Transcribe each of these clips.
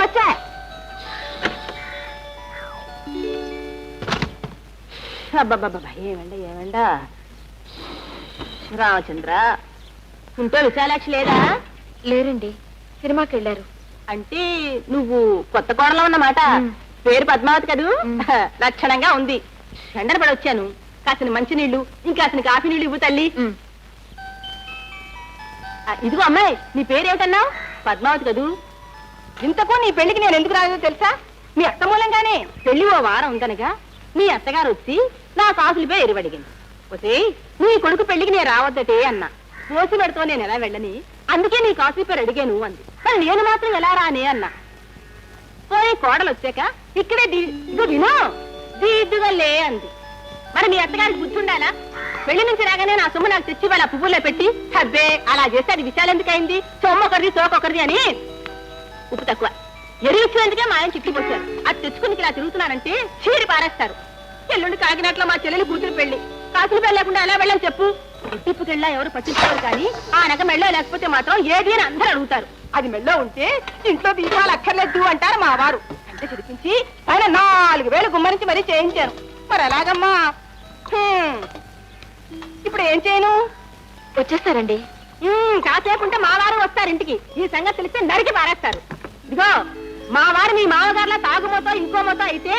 వచ్చా అబ్బాబ్బాబ్బా ఏమండా రామచంద్ర ఇంట్లో విశాలాక్షి లేదా? లేరండి, సినిమాకి వెళ్ళారు. అంటే నువ్వు కొత్త కోడలో ఉన్నమాట. పేరు పద్మావతి కదూ? లక్షణంగా ఉంది. ఎండన పడి వచ్చాను. కాసిన మంచినీళ్లు ఇంకా అతని కాఫీ నీళ్లు ఇవ్వు తల్లి. ఇదిగో అమ్మాయి, నీ పేరేమిటన్నావు? పద్మావతి కదూ? ఇంతకు నీ పెళ్లికి నేను ఎందుకు రాలేదో తెలుసా? మీ అత్త మూలంగానే. పెళ్లి ఓ వారం ఉందనగా మీ అత్తగారు వచ్చి నా కాసులపై ఎరువడిగింది. పోతే నీ కొడుకు పెళ్లికి నేను రావద్దటే అన్నా. పోసి పెడతావు నేను ఎలా వెళ్ళని, అందుకే నీ కాసుల పేరు అడిగాను అంది. మరి నేను మాత్రం ఎలా రానే అన్నా. పోయి కోడలు వచ్చాక ఇక్కడే విను దీద్దుగా లే అంది. మరి మీ అత్తగారికి గుర్తుండాలా? పెళ్లి నుంచి రాగానే నా సొమ్ము నాకు తెచ్చి వాళ్ళ పువ్వుల్లో పెట్టి హబ్బే అలా చేస్తే అది విషయాలు ఎందుకైంది? సొమ్ము ఒకరిది సోకొకరిది అని ఉప్పు తక్కువ ఎరిగిచ్చినందుకే మా ఆయన చిట్టి పోసారు. అది తెచ్చుకుని ఇలా తిరుగుతున్నానంటే చీరి పారేస్తారు. ఎల్లుండి కాకినాట్లో మా చెల్లెలు కూతురు పెళ్లి. కాసులు పెళ్లి లేకుండా ఎలా వెళ్ళని చెప్పు? టిప్పుకెళ్ళా ఎవరు పట్టించుకోరు, కానీ ఆ నగ మెళ్ళో లేకపోతే మాత్రం ఏది అని అందరూ అడుగుతారు. అది మెళ్ళో ఉంటే ఇంట్లో దీపాలు అక్కర్లేదు అంటారు మా వారు. అంటే చిరిపించి ఆయన 4,000 గుమ్మరించి మరీ చేయించారు. మరి ఎలాగమ్మా? ఇప్పుడు ఏం చేయను? వచ్చేస్తారండి. కాసేపు ఉంటే మా వారు వస్తారు ఇంటికి. ఈ సంగతి తెలిస్తే నరికి పారేస్తారు. ఇదిగో మా వారు మీ మామగారులా తాగుమోతో ఇంకో మోతో అయితే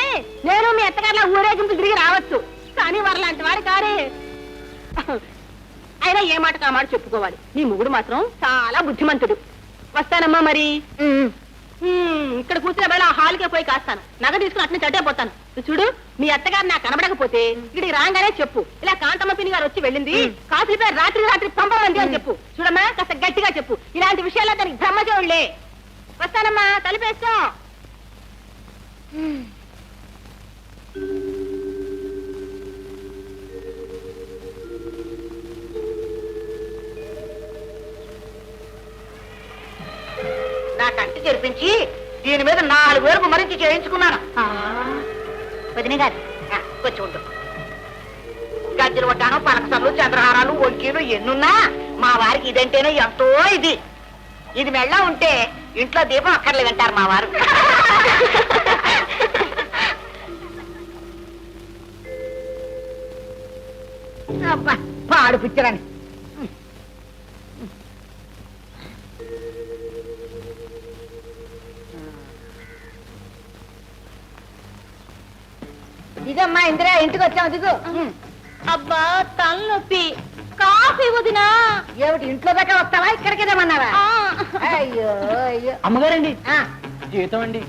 నేను మీ అత్తగారులా ఊరేగింపు తిరిగి రావచ్చు. కానీ వారు లాంటి వారు కారే. అయినా ఏ మాట కామాట చెప్పుకోవాలి. నీ మొగుడు మాత్రం చాలా బుద్ధిమంతుడు. వస్తానమ్మా మరి. ఇక్కడ కూర్చున్న వేళ ఆ హాల్కే పోయి కాస్తాను. నగ తీసుకుని అట్నే చట్టేపోతాను. చూడు, మీ అత్తగారు నాకు కనబడకపోతే ఇక్కడికి రాగానే చెప్పు, ఇలా కాంతమ్మ పిన్ని గారు వచ్చి వెళ్ళింది, కాసుల పేరు రాత్రి పంపమంది అని చెప్పు. చూడమ్మా, కాస్త గట్టిగా చెప్పు. ఇలాంటి విషయాల్లో దానికి బ్రహ్మచోళ్లే. వస్తానమ్మా, తలిపేస్తా. నా కంటి చేర్పించి దీని మీద 4,000 గుమ్మరించి చేయించుకున్నాను. వదిన గారు వచ్చి ఉండు. గజ్జలు వడ్డాను, పలకసలు, చంద్రహారాలు, ఒంకీలు ఎన్నున్నా మా వారికి ఇదంటేనే ఎంతో ఇది. ఇది మెళ్ళ ఉంటే ఇంట్లో దీపం అక్కర్లేదంటారు మా వారు. అబ్బా పాడు పిచ్చరని. దిగమ్మా ఇందిరా, ఇంటికి వచ్చాము, దిగు. అబ్బా తలనొప్పి. కాఫీ వదినా. ఏమిటి ఇంట్లో దాకా వస్తావా? ఇక్కడికి రమ్మన్నావా? అయ్యో అయ్యో. అమ్మగారండి, జీతం అండి.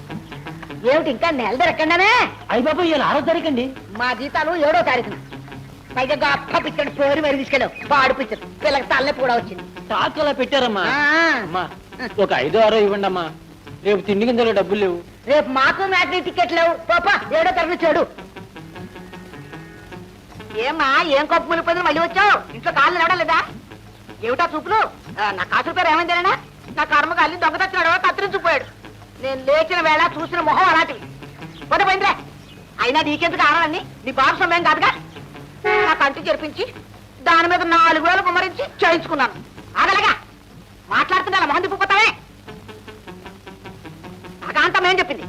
ఏమిటి ఇంకా నెల దొరకండానే? అయ్యి బాబు, ఇలా 6వ తారీఖండి. మా జీతాలు 7వ తారీఖున. పైగా గొప్ప పిచ్చడు పోరి మరి తీసుకెళ్ళావు. పాడు పిచ్చడు, పిల్లకి తల్లే కూడా వచ్చింది. స్టాక్ అలా పెట్టారమ్మా. అమ్మా, ఒక 5, 6 ఇవ్వండి అమ్మా. రేపు తిండి కిందలో డబ్బులు లేవు. రేపు మాకు మ్యాట్నీ టికెట్ లేవు. పాపా 7వ తరగతి చెడు. ఏమ్మా, ఏం కప్పు మునిపోయింది మళ్ళీ వచ్చావు? ఇంట్లో కాళ్ళు నడలేదా? ఏమిటా చూపులు? నా కాసుల పేరు ఏమైందేనా? నా కర్మ కాలి దొంగ తెచ్చినాడు, కత్తిరించుకుపోయాడు. నేను లేచిన వేళ చూసిన మొహం అలాంటివి. పోయిందిరే. అయినా నీకెందుకు ఆడాలని? నీ బాబు సమయం కాదుగా. నా కంటి చేర్పించి దాని మీద 4,000 గుమ్మరించి చేయించుకున్నాను. ఆగలగా మాట్లాడుతున్నా మొహం తిప్పిపోతావే. ఆ కాంతం ఏం చెప్పింది?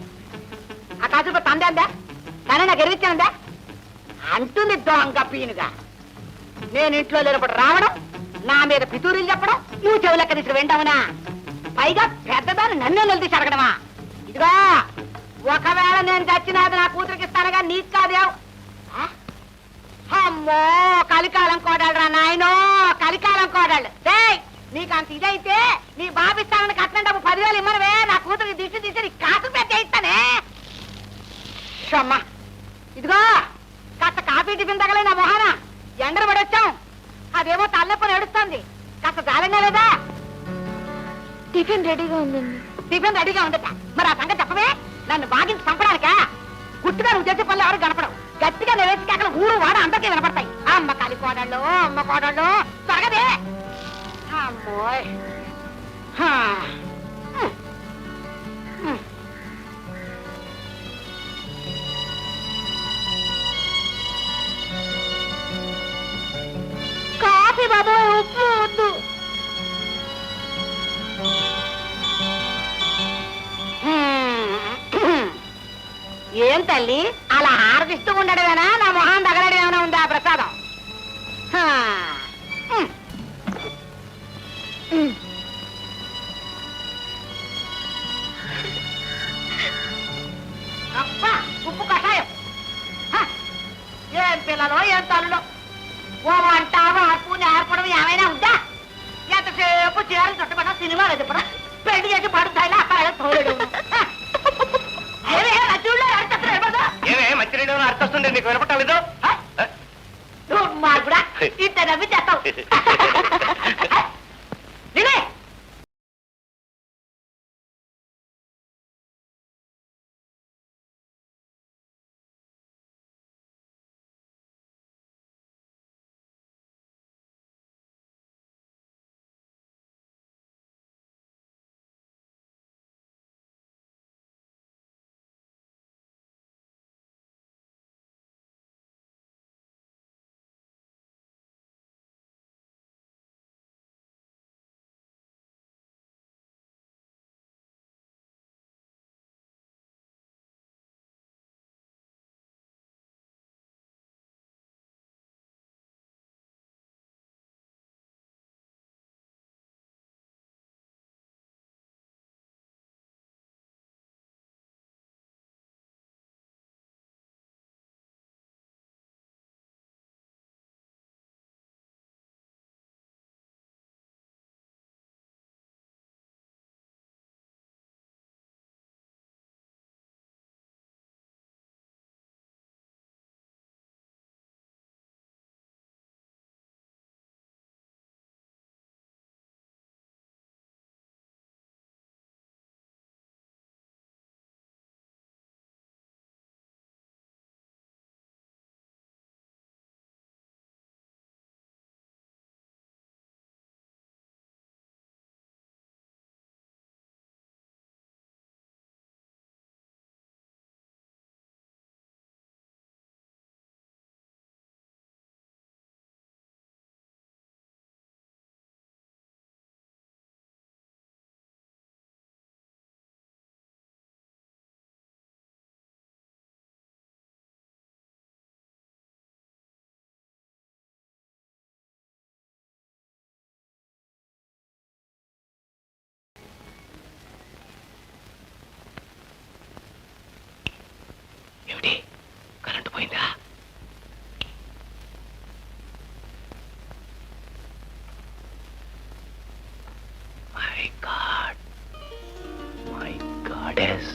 ఆ కాసుల పేరు తందే అందా? కానీ నాకు ఎరిగిచ్చానందా అంటుంది దొంగ పీనుగా. నేను ఇంట్లో లేనప్పుడు రావడం, నా మీద పితూరులు చెప్పడం, నువ్వు చెవులెక్క తీసి వింటావునా? పైగా పెద్దదాన్ని నన్నే నిలదీసి అడగడమా? ఇదిగా ఒకవేళ నేను చచ్చినాది నా కూతురికి ఇస్తానుగా, నీకు కాదేవ్. అమ్మో కలికాలం కోడాళ్ళరా నాయనో, కలికాలం కోడాళ్ళు. నీకు అంత ఇదైతే నీ బాబిస్తానని కట్టిన డబ్బు 10,000 ఇమ్మనవే. నా కూతురికి దిష్టి తీసి కాసు పెట్టి ఇస్తానే. అమ్మా ఇదిగో కాస్త కాఫీ టిఫిన్ తగలే నా మొహాన. ఎండలు పడొచ్చాం. అదేమో తల్లెప్పని ఏడుస్తుంది. కాస్త జాలంగా లేదా? టిఫిన్ రెడీగా ఉందండి. టిఫిన్ రెడీగా ఉందట. మరి ఆ సంగతి చెప్పవే. నన్ను బాగించి చంపడానికా? గుట్టుగా నువ్వు చేసే పనులు ఎవరు కనపడవు. గట్టిగా నివేసి అక్కడ ఊరు వాడ అందరికీ వినపడతాయి. అమ్మ కాలి కోడళ్ళు, అమ్మ కోడళ్ళు త్వరగదే. అమ్మోయ్ కాఫీ బాబు, ఉప్పు వద్దు. తల్లి అలా హారతిస్తూ ఉండడమేనా నా మొహం తగలడం ఏమైనా ఉందా ప్రసాదం హా. ఉమ్. ఉమ్. అబ్బా ఉప్పు కషాయం హ. ఏం పిల్లలో ఏం తల్లులో ఓ వంట మార్పు నేర్పడం ఏమైనా ఉందా ఎంతసేపు చేయాలి చుట్టపడ సినిమా చెప్పడం పెళ్లి చేసి పడుతాయిలా అక్కడ తోడు ఏమే మంచినీళ్ళు అర్థొస్తుండే నీకు వినపట్టాలేదు మార్పుడా ఇంత నవ్వి చేస్తావు నిలే ఏమిటి కరెంటు పోయిందా మై గాడెస్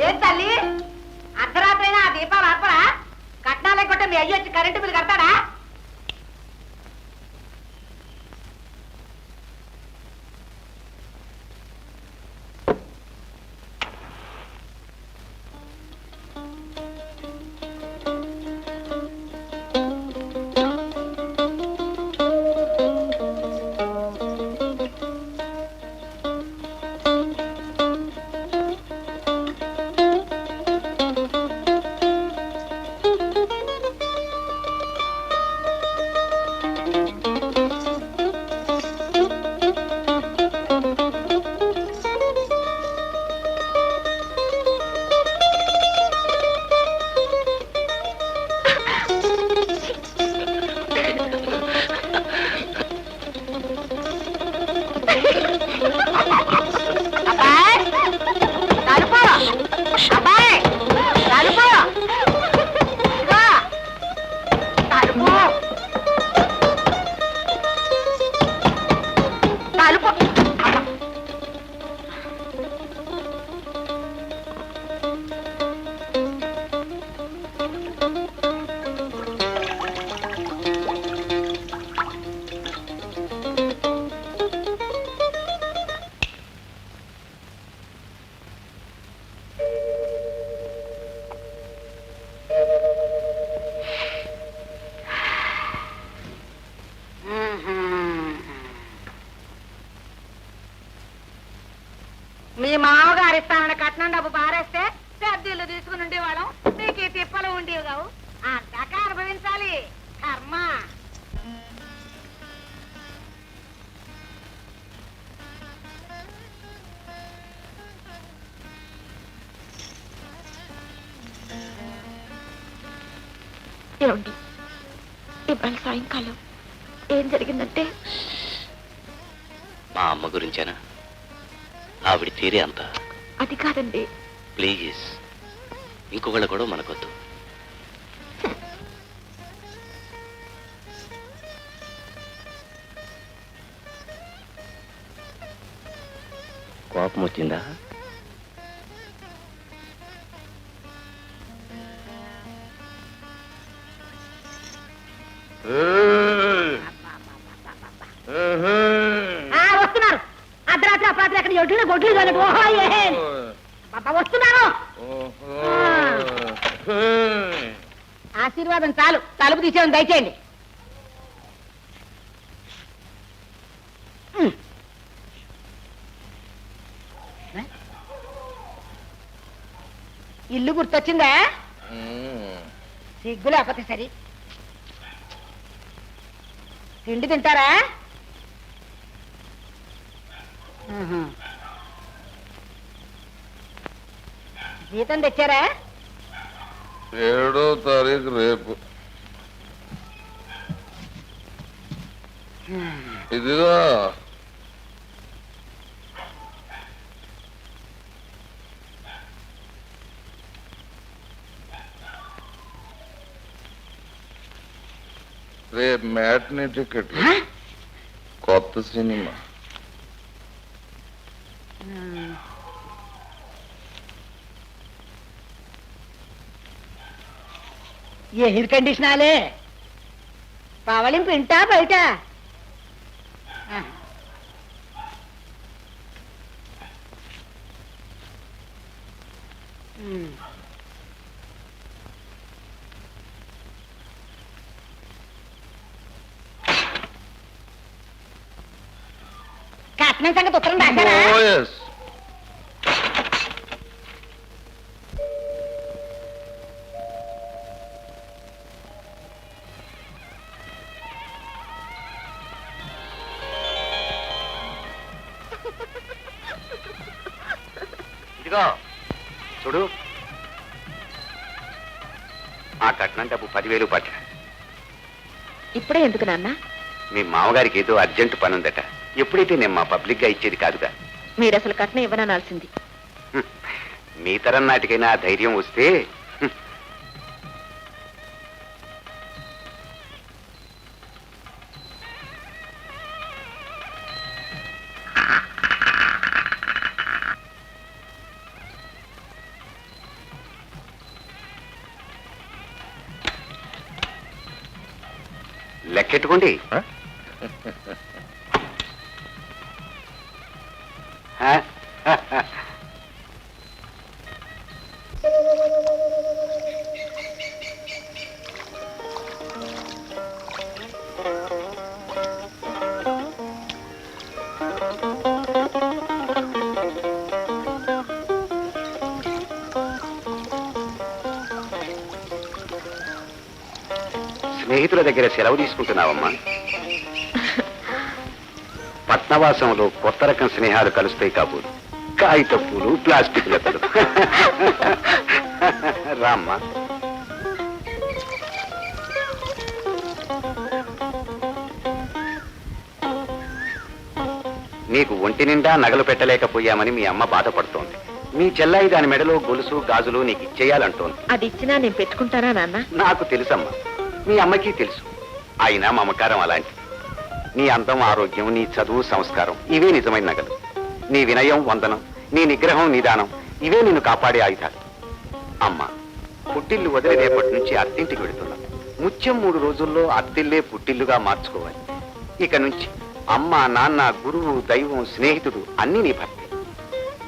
ఏం తల్లి అర్ధరాత్రైనా ఆ దీపాలు ఆర్పరా కట్నాలే కొట్టే మీ అయ్యి వచ్చి కరెంటు బిల్లు కడతాడా తలుపు మీ మామగారు ఇస్తానన్న కట్నం డబ్బు పారేస్తే పెద్దలు తీసుకుని ఉండేవాళ్ళం మీకు ఈ తిప్పలు ఉండేవి కావు అంతాక అనుభవించాలి కర్మ ఏమండి ఇవాళ సాయంకాలం ఏం జరిగిందంటే మా అమ్మ గురించేనా? ఆవిడ తీరే అంత. అది కాదండి. ప్లీజ్, ఇంకొకళ్ళు కూడా మనకొద్దు. కోపం వచ్చిందా? వస్తున్నారు అర్ధరాత్రి అపరాత్రి అక్కడ ఎడ్లు గొడ్లు కానట్టు ఓహో బాబా వస్తున్నాను ఆశీర్వాదం చాలు తలుపు తీసేయడం దయచేయండి ఇల్లు గుర్తొచ్చిందా సిగ్గు లేకపోతే సరి తిండి తింటారా జీతం తెచ్చారా 7వ తారీఖు రేపు. ఇదిగా రేపు మ్యాట్నీ టికెట్లు, కొత్త సినిమా. ఎయిర్ కండిషనాలే పవలింపు ఇంటా బయట కట్నం సంగతి ఉత్తరం రాశారా ఇదిగో చూడు, ఆ కట్నం డబ్బు 10,000 పట్ట. ఇప్పుడే ఎందుకు నాన్న? మీ మామగారికి ఏదో అర్జెంటు పని ఉందట. ఎప్పుడైతే నేను మా పబ్లిక్ గా ఇచ్చేది కాదుగా. మీరు అసలు కట్నం ఇవ్వనాల్సింది. మీ తరం నాటికైనా ఆ ధైర్యం వస్తే. లెక్కెట్టుకోండి. స్నేహితుల దగ్గర సెలవు తీసుకుంటున్నావమ్మా. పట్నవాసంలో కొత్త రకం స్నేహాలు కలుస్తాయి కాబోలు. కాగిత పూలు, ప్లాస్టిక్ లతలు. రామ్మా. నీకు ఒంటి నిండా నగలు పెట్టలేకపోయామని మీ అమ్మ బాధపడుతోంది. మీ చెల్లాయి దాని మెడలో గొలుసు గాజులు నీకు ఇచ్చేయాలంటోంది. అది ఇచ్చినా నేను పెట్టుకుంటానా నాన్న? నాకు తెలుసమ్మా, మీ అమ్మకి తెలుసు. అయినా మమకారం అలాంటి. నీ అందం, ఆరోగ్యం, నీ చదువు, సంస్కారం ఇవే నిజమైన నగలు. నీ వినయం, వందనం, నీ నిగ్రహం, నిదానం ఇవే నిన్ను కాపాడే ఆయుధాలు. అమ్మా, పుట్టిల్లు వదిలి రేపటి నుంచి అత్తింటికి వెళుతున్నాం. ముత్యం 3 రోజుల్లో అత్తిల్లే పుట్టిల్లుగా మార్చుకోవాలి. ఇక నుంచి అమ్మ, నాన్న, గురువు, దైవం, స్నేహితుడు అన్నీ నీ భర్తే.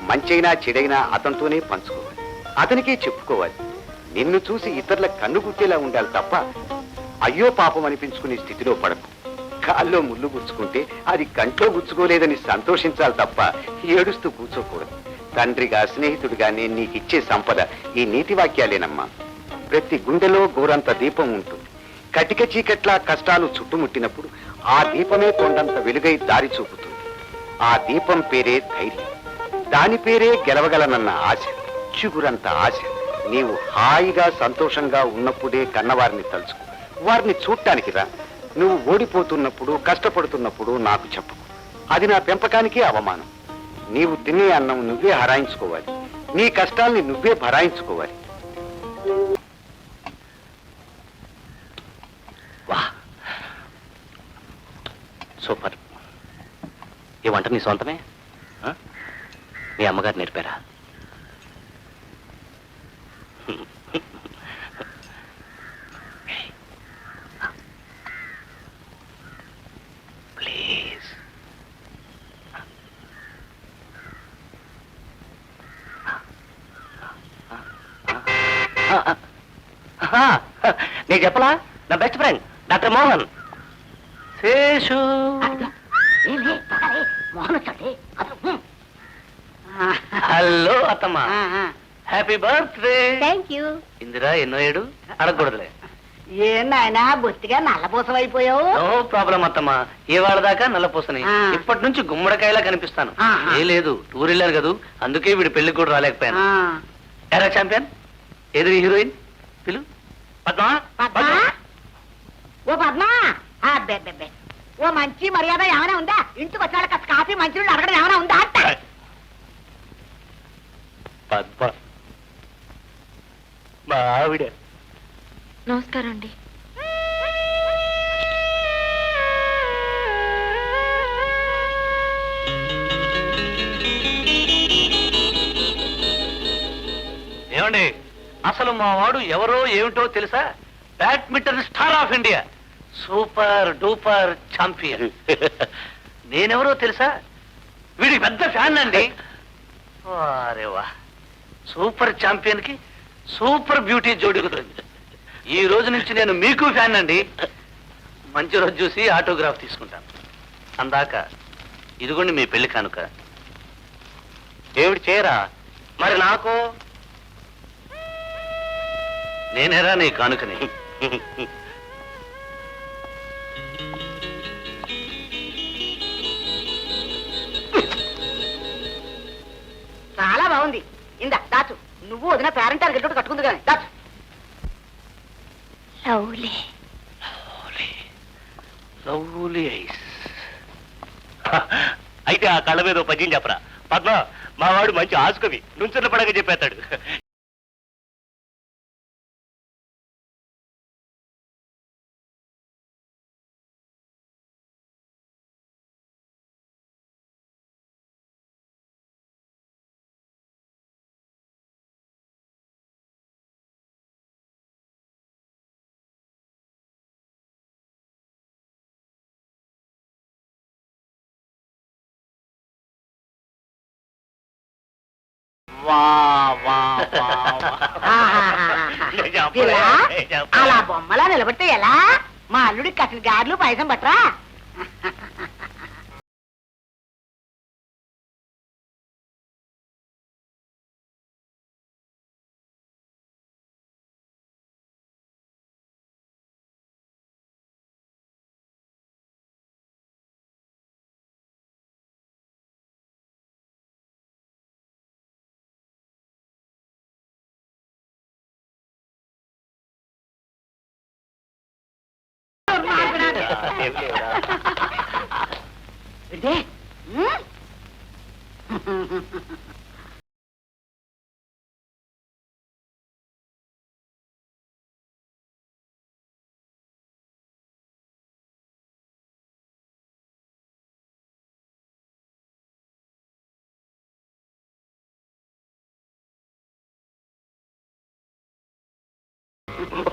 మంచైనా చెడైనా అతనితోనే పంచుకోవాలి, అతనికే చెప్పుకోవాలి. నిన్ను చూసి ఇతరుల కన్ను గుట్టేలా ఉండాలి తప్ప అయ్యో పాపం అనిపించుకునే స్థితిలో పడకు. కాల్లో ముళ్ళు గుచ్చుకుంటే అది కంట్లో గుచ్చుకోలేదని సంతోషించాలి తప్ప ఏడుస్తూ కూర్చోకూడదు. తండ్రిగా, స్నేహితుడిగా నేను నీకిచ్చే సంపద ఈ నీతి వాక్యాలేనమ్మా. ప్రతి గుండెలో గోరంత దీపం ఉంటుంది. కటిక చీకట్లా కష్టాలు చుట్టుముట్టినప్పుడు ఆ దీపమే కొండంత వెలుగై దారి చూపుతుంది. ఆ దీపం పేరే ధైర్యం. దాని పేరే గెలవగలనన్న ఆశ, చిగురంత ఆశ. నీవు హాయిగా సంతోషంగా ఉన్నప్పుడే కన్నవారిని తలుచుకో, వారిని చూడటానికి రా. నువ్వు ఓడిపోతున్నప్పుడు, కష్టపడుతున్నప్పుడు నాకు చెప్పుకో. అది నా పెంపకానికే అవమానం. నీవు తినే అన్నం నువ్వే హరాయించుకోవాలి, నీ కష్టాల్ని నువ్వే భరాయించుకోవాలి. వా, సూపర్. ఈ వంట నీ సొంతమే? ఆ? మీ అమ్మగారు నేర్పారా? ప్లీజ్. నేను చెప్పలా, నా best friend doctor Mohan. Seshu. Hello అత్తమ్మా, happy birthday. Thank you. Indira ఎన్నో ఏడు అడగకూడదులే. ఏం నాయనా బొత్తిగా నల్లబోసం అయిపోయావు. నో ప్రాబ్లం అత్తమ్మా, ఇవాళ దాకా నల్లపూసని, ఆ. ఇప్పటి నుంచి గుమ్మడికాయలా కనిపిస్తాను. ఆహా. ఏ లేదు, టూర్ వెళ్ళాను కదూ, అందుకే వీడి పెళ్లి కూడా రాలేకపోయాను. ఎరా ఛాంపియన్, ఏది హీరోయిన్? పిలు. పద్మా. పద్మా? ఓ పద్మా, అబ్బే ఓ మంచి మర్యాద ఏమైనా ఉందా? ఇంటికి వచ్చాక కాస్త కాఫీ మంచి అడగడం ఏమైనా ఉందా? పద్మ, మా ఆవిడ. నమస్కారం అండి. ఏమండి, అసలు మా వాడు ఎవరో ఏమిటో తెలుసా? Badminton star of India, super duper champion. నేనెవరో తెలుసా? వీడికి పెద్ద ఫ్యాన్ అండి. అరే వా, సూపర్ ఛాంపియన్ కి సూపర్ బ్యూటీ జోడి కుదిరింది. ఈ రోజు నుంచి నేను మీకు ఫ్యాన్ అండి. మంచి రోజు చూసి ఆటోగ్రాఫ్ తీసుకుంటాను. అందాక ఇదిగోండి మీ పెళ్లి కానుక. ఏమిటి చేయరా? మరి నాకు నేనేరా నీ కానుకని. చాలా బాగుంది. ఇందా దాచు. నువ్వు వదిన పేరెంటారు గెట్టు కట్టుకుంది కానీ దాచు. లవ్లీ. Lovely eyes. అయితే ఆ కళ్ళ మీద పద్యం చెప్పరా పద్మ. మా వాడు మంచి ఆసుకవి, నుంచున్న పడక చెప్పేస్తాడు. ఇలా అలా బొమ్మలా నిలబడితే ఎలా? మా అల్లుడికి కసిన గారెలు పాయసం పట్టరా?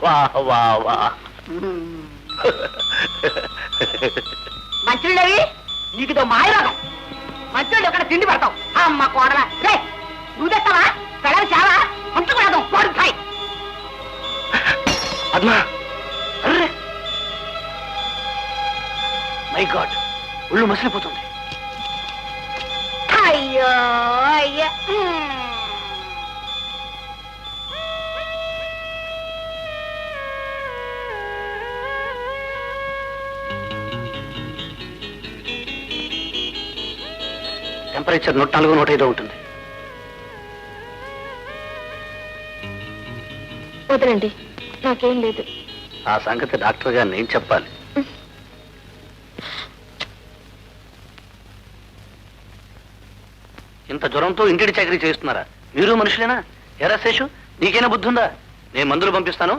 వా వా వా మంచిళ్ళవి నీకుదో మాయరోగం. మంచిళ్ళు ఎక్కడ తిండి పెడతావు అమ్మ కోడలా. రే నువ్వు తెస్తావా? కళలు చాలా ఉంచుకోవడం పోడుతాయి. పద్మా, అర్రే మై గాడ్, ఒళ్ళు మసిలిపోతుంది. అయ్యో అయ్యో. టెంపరేచర్ 104, 105 ఉంటుంది. వదలండి, నాకేం లేదు. ఆ సంగతి డాక్టర్ గారు నేను చెప్పాలి. ఇంత జ్వరంతో ఇంటిడి చాకరీ చేస్తున్నారా? మీరు మనుషులేనా? ఎరా శేషు, నీకైనా బుద్ధి ఉందా? నేను మందులు పంపిస్తాను.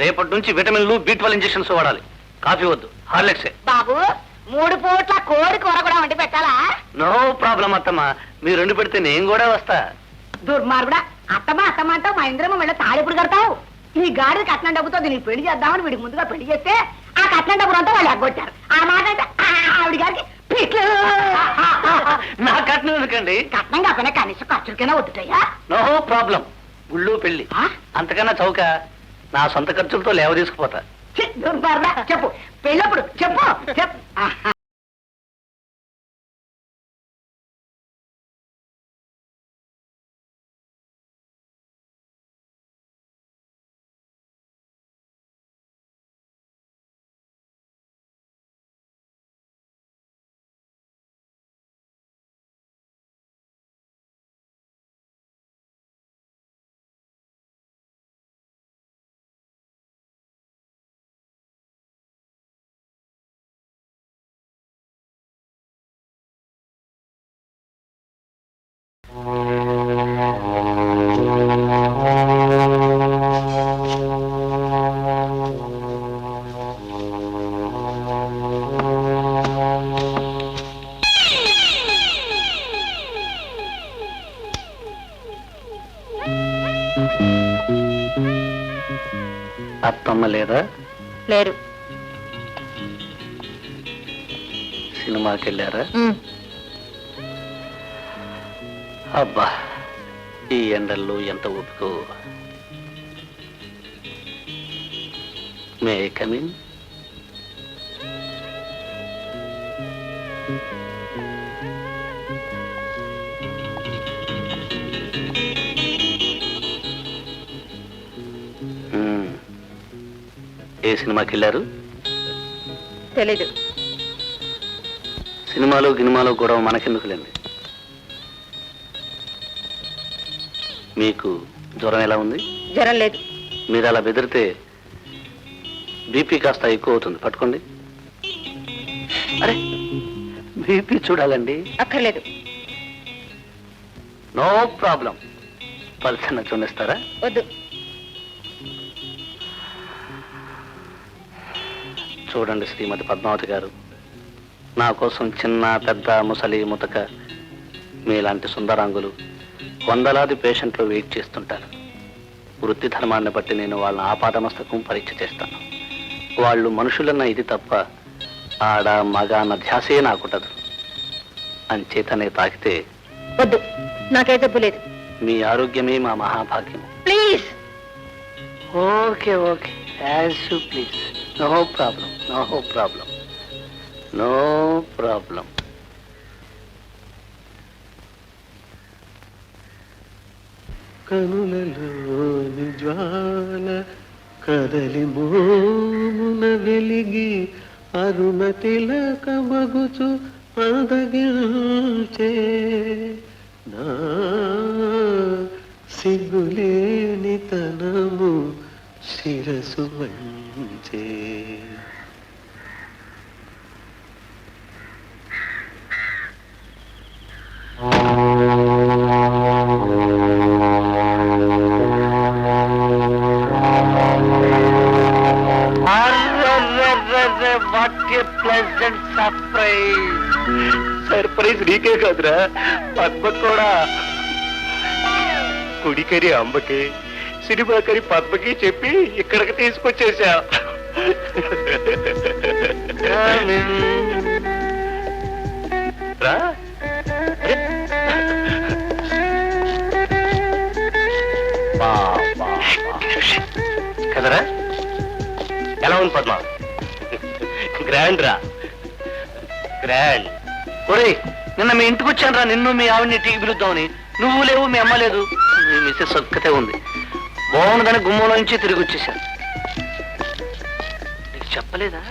రేపటి నుంచి విటమిన్లు B12 ఇంజెక్షన్స్ వాడాలి. కాఫీ వద్దు, హార్లిక్సే. బాబు 3 పూట్ల కోడి కూర కూడా వండి పెట్టాలా? నో ప్రాబ్లం అత్తమ్మా, మీరు 2 పెడితే నేను కూడా వస్తా. దుర్మార్గుడా, అత్తమ్మ అత్తమ్మ అంటావు, మా ఇంద్రమ్మ వెళ్ళి తాళెప్పుడు కడతావు? ఈ గాడి కట్నం డబ్బుతో దీనికి పెళ్లి చేద్దామని వీడికి ముందుగా పెళ్లి చేస్తే ఆ కట్నం డబ్బులు అంతా వాళ్ళు ఎగ్గొట్టారు. ఆ మాట అయితే ఆవిడ గారికి పిట్లు. నా కట్నం ఎందుకండి? కట్నం కాకపోయినా కనీసం ఖర్చులకైనా వద్దుటయ్యా. నో ప్రాబ్లం, గుళ్ళు పెళ్లి ఆ? అంతకన్నా చౌక. నా సొంత ఖర్చులతో లేవ తీసుకుపోతా. ఛీ, దుర్మార్గుడా, చెప్పు పెళ్ళప్పుడు చెప్పు చెప్పు. అత్తమ్మ లేదా? లేరు. సినిమాకి వెళ్ళారా? అబ్బా, ఈ ఎండల్లో ఎంత ఓపికో. May come in? ఏ సినిమాకి వెళ్ళారు? తెలీదు. సినిమాలో గినిమాలో గొడవ మనకెందుకులేండి. మీకు జ్వరం ఎలా ఉంది? జ్వరం లేదు. మీరు అలా బెదిరితే బీపీ కాస్త ఎక్కువ అవుతుంది. పట్టుకోండి. అరే, బీపీ చూడాలండి. అక్కర్లేదు. No problem. పల్సన్న చూనిస్తారా? వద్దు. చూడండి శ్రీమతి పద్మావతి గారు, నా కోసం చిన్న పెద్ద ముసలి ముతక మీలాంటి సుందరాంగులు వందలాది పేషెంట్లు వెయిట్ చేస్తుంటారు. వృత్తి ధర్మాన్ని బట్టి నేను వాళ్ళ ఆపాదమస్తకం పరీక్ష చేస్తాను. వాళ్ళు మనుషులన్న ఇది తప్ప ఆడ మగ అన్న ధ్యాసే నాకుంటదు. అంచేతనే తాకితే వద్దు, నాకే జబ్బు లేదు. మీ ఆరోగ్యమే మా మహాభాగ్యం. Please. Okay okay, as you please. No problem, no problem, no problem. కనులలోని జ్వాల కదలి మోమున వెలిగి అరుణ తిలకమగుచు అందగించే నా సిగ్గులేని తనము శిరసు వంచే. సర్ప్రైజ్ నీకే కాదురా, పద్మ కూడా. కుడికరి అంబకే, సినిమాకని పద్మకి చెప్పి ఇక్కడికి తీసుకొచ్చేసా. రా. కదరా ఎలా ఉంది పద్మ? గ్రాండ్ రా, గ్రాండ్. ఒరేయ్, నిన్న మీ ఇంటికి వచ్చాను రా, నిన్ను మీ ఆవిడ్ని టీకి పిలుద్దామని. నువ్వు లేవు, మీ అమ్మ లేదు, మీ మిస్సెస్ ఒక్కతే ఉంది. బాగుందని గుమ్మంలో నుంచి తిరిగి వచ్చేసాను. నీకు చెప్పలేదా?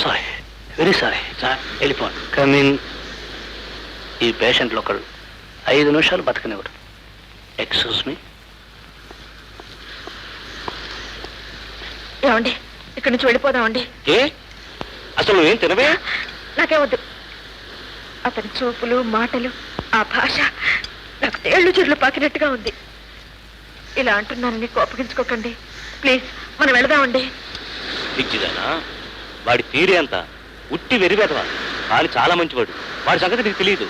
Sorry, very sorry sir. వెళ్ళిపోండి. కమింగ్. ఈ పేషెంట్లు ఒకడు 5 నిమిషాలు బతకనివ్వడు. Excuse me. ఏమండి, ఇక్కడి నుంచి వెళ్ళిపోదామండి. ఏ అసలు నువ్వేం తినవే? నాకేవద్దు. అతని చూపులు, మాటలు, ఆ భాష నాకు తేళ్లు చెట్లు పాకినట్టుగా ఉంది. ఇలా అంటున్నానని కోపగించుకోకండి ప్లీజ్. మనం వెళదామండి. పిచ్చిదానా? వాడి తీరే అంత ఉట్టి వెరివేదవా, కానీ చాలా మంచివాడు. వాడి సంగతి నీకు తెలియదు.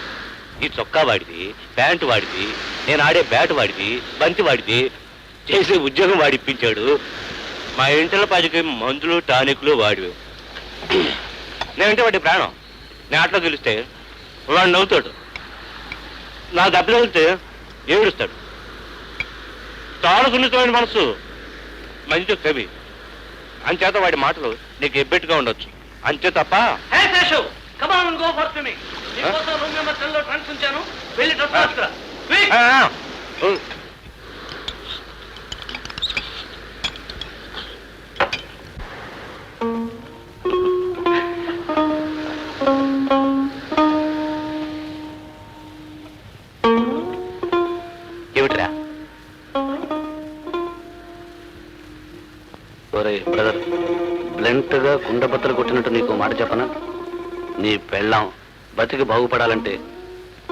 ఈ చొక్కా వాడిది, ప్యాంటు వాడిది, నేను ఆడే బ్యాట్ వాడిది, బంతి వాడిది, చేసే ఉద్యోగం వాడిప్పించాడు. మా ఇంటిలో పాటికి మందులు టానిక్లు వాడివి. నేనంటే వాడి ప్రాణం. నేను ఆటలో గెలిస్తే వాడు నవ్వుతాడు, నా దెబ్బ తగిలితే ఏడుస్తాడు. చాలా సున్నితమైన మనసు, మంచి కవి. అంచేత వాడి మాటలు నీకు ఎబ్బెట్టుగా ఉండొచ్చు అంతే తప్ప. ఏమిట్రా? ఒరే బ్రదర్, బ్లంట్ గా కుండబద్దలు కొట్టినట్టు నీకు మాట చెప్పనా? నీ పెళ్ళాం బతికి బాగుపడాలంటే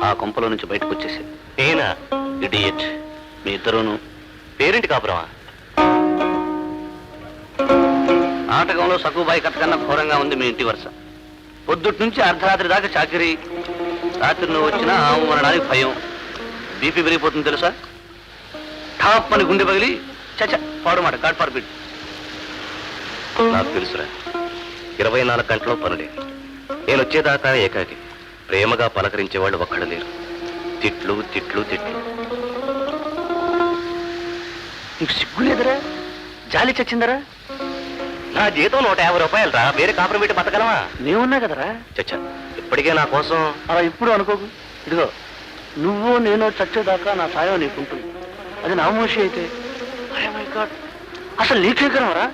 ఆ కొంపలో నుంచి బయటకు వచ్చేసి. నేనా ఇడియట్? మీ ఇద్దరును పేరింటి కాపురమా? నాటకంలో సక్కుబాయి కథ కన్నా ఘోరంగా ఉంది మీ ఇంటి వరుస. పొద్దుటి నుంచి అర్ధరాత్రి దాకా చాకిరీ, రాత్రి నువ్వు వచ్చినా ఆవు అనడానికి భయం. బీపీ పెరిగిపోతుంది తెలుసా? టాప్ అని గుండె పగిలి చచ్చ పాడు మాట గాడ్ ఫర్ బిడ్. నాకు తెలుసురా, 24 గంటలో పనులే. నేను వచ్చేదాకా ఏకాకి. ప్రేమగా పలకరించేవాళ్ళు ఒక్కడ లేరు. తిట్లు తిట్లు తిట్లు. నీకు సిగ్గు లేదరా? జాలి చచ్చిందరా? నా జీతం 150 రూపాయలు రా, వేరే కాపురం పెట్టి బతకలమా? నేనున్నా కదరా. చచ్చా, ఇప్పటికే నా కోసం అలా ఇప్పుడు అనుకోకు. ఇదిగో, నువ్వు నేను చచ్చేదాకా నా సాయం నీకుంటుంది. అది నా మనిషి అయితే అసలు నీకే కదరా.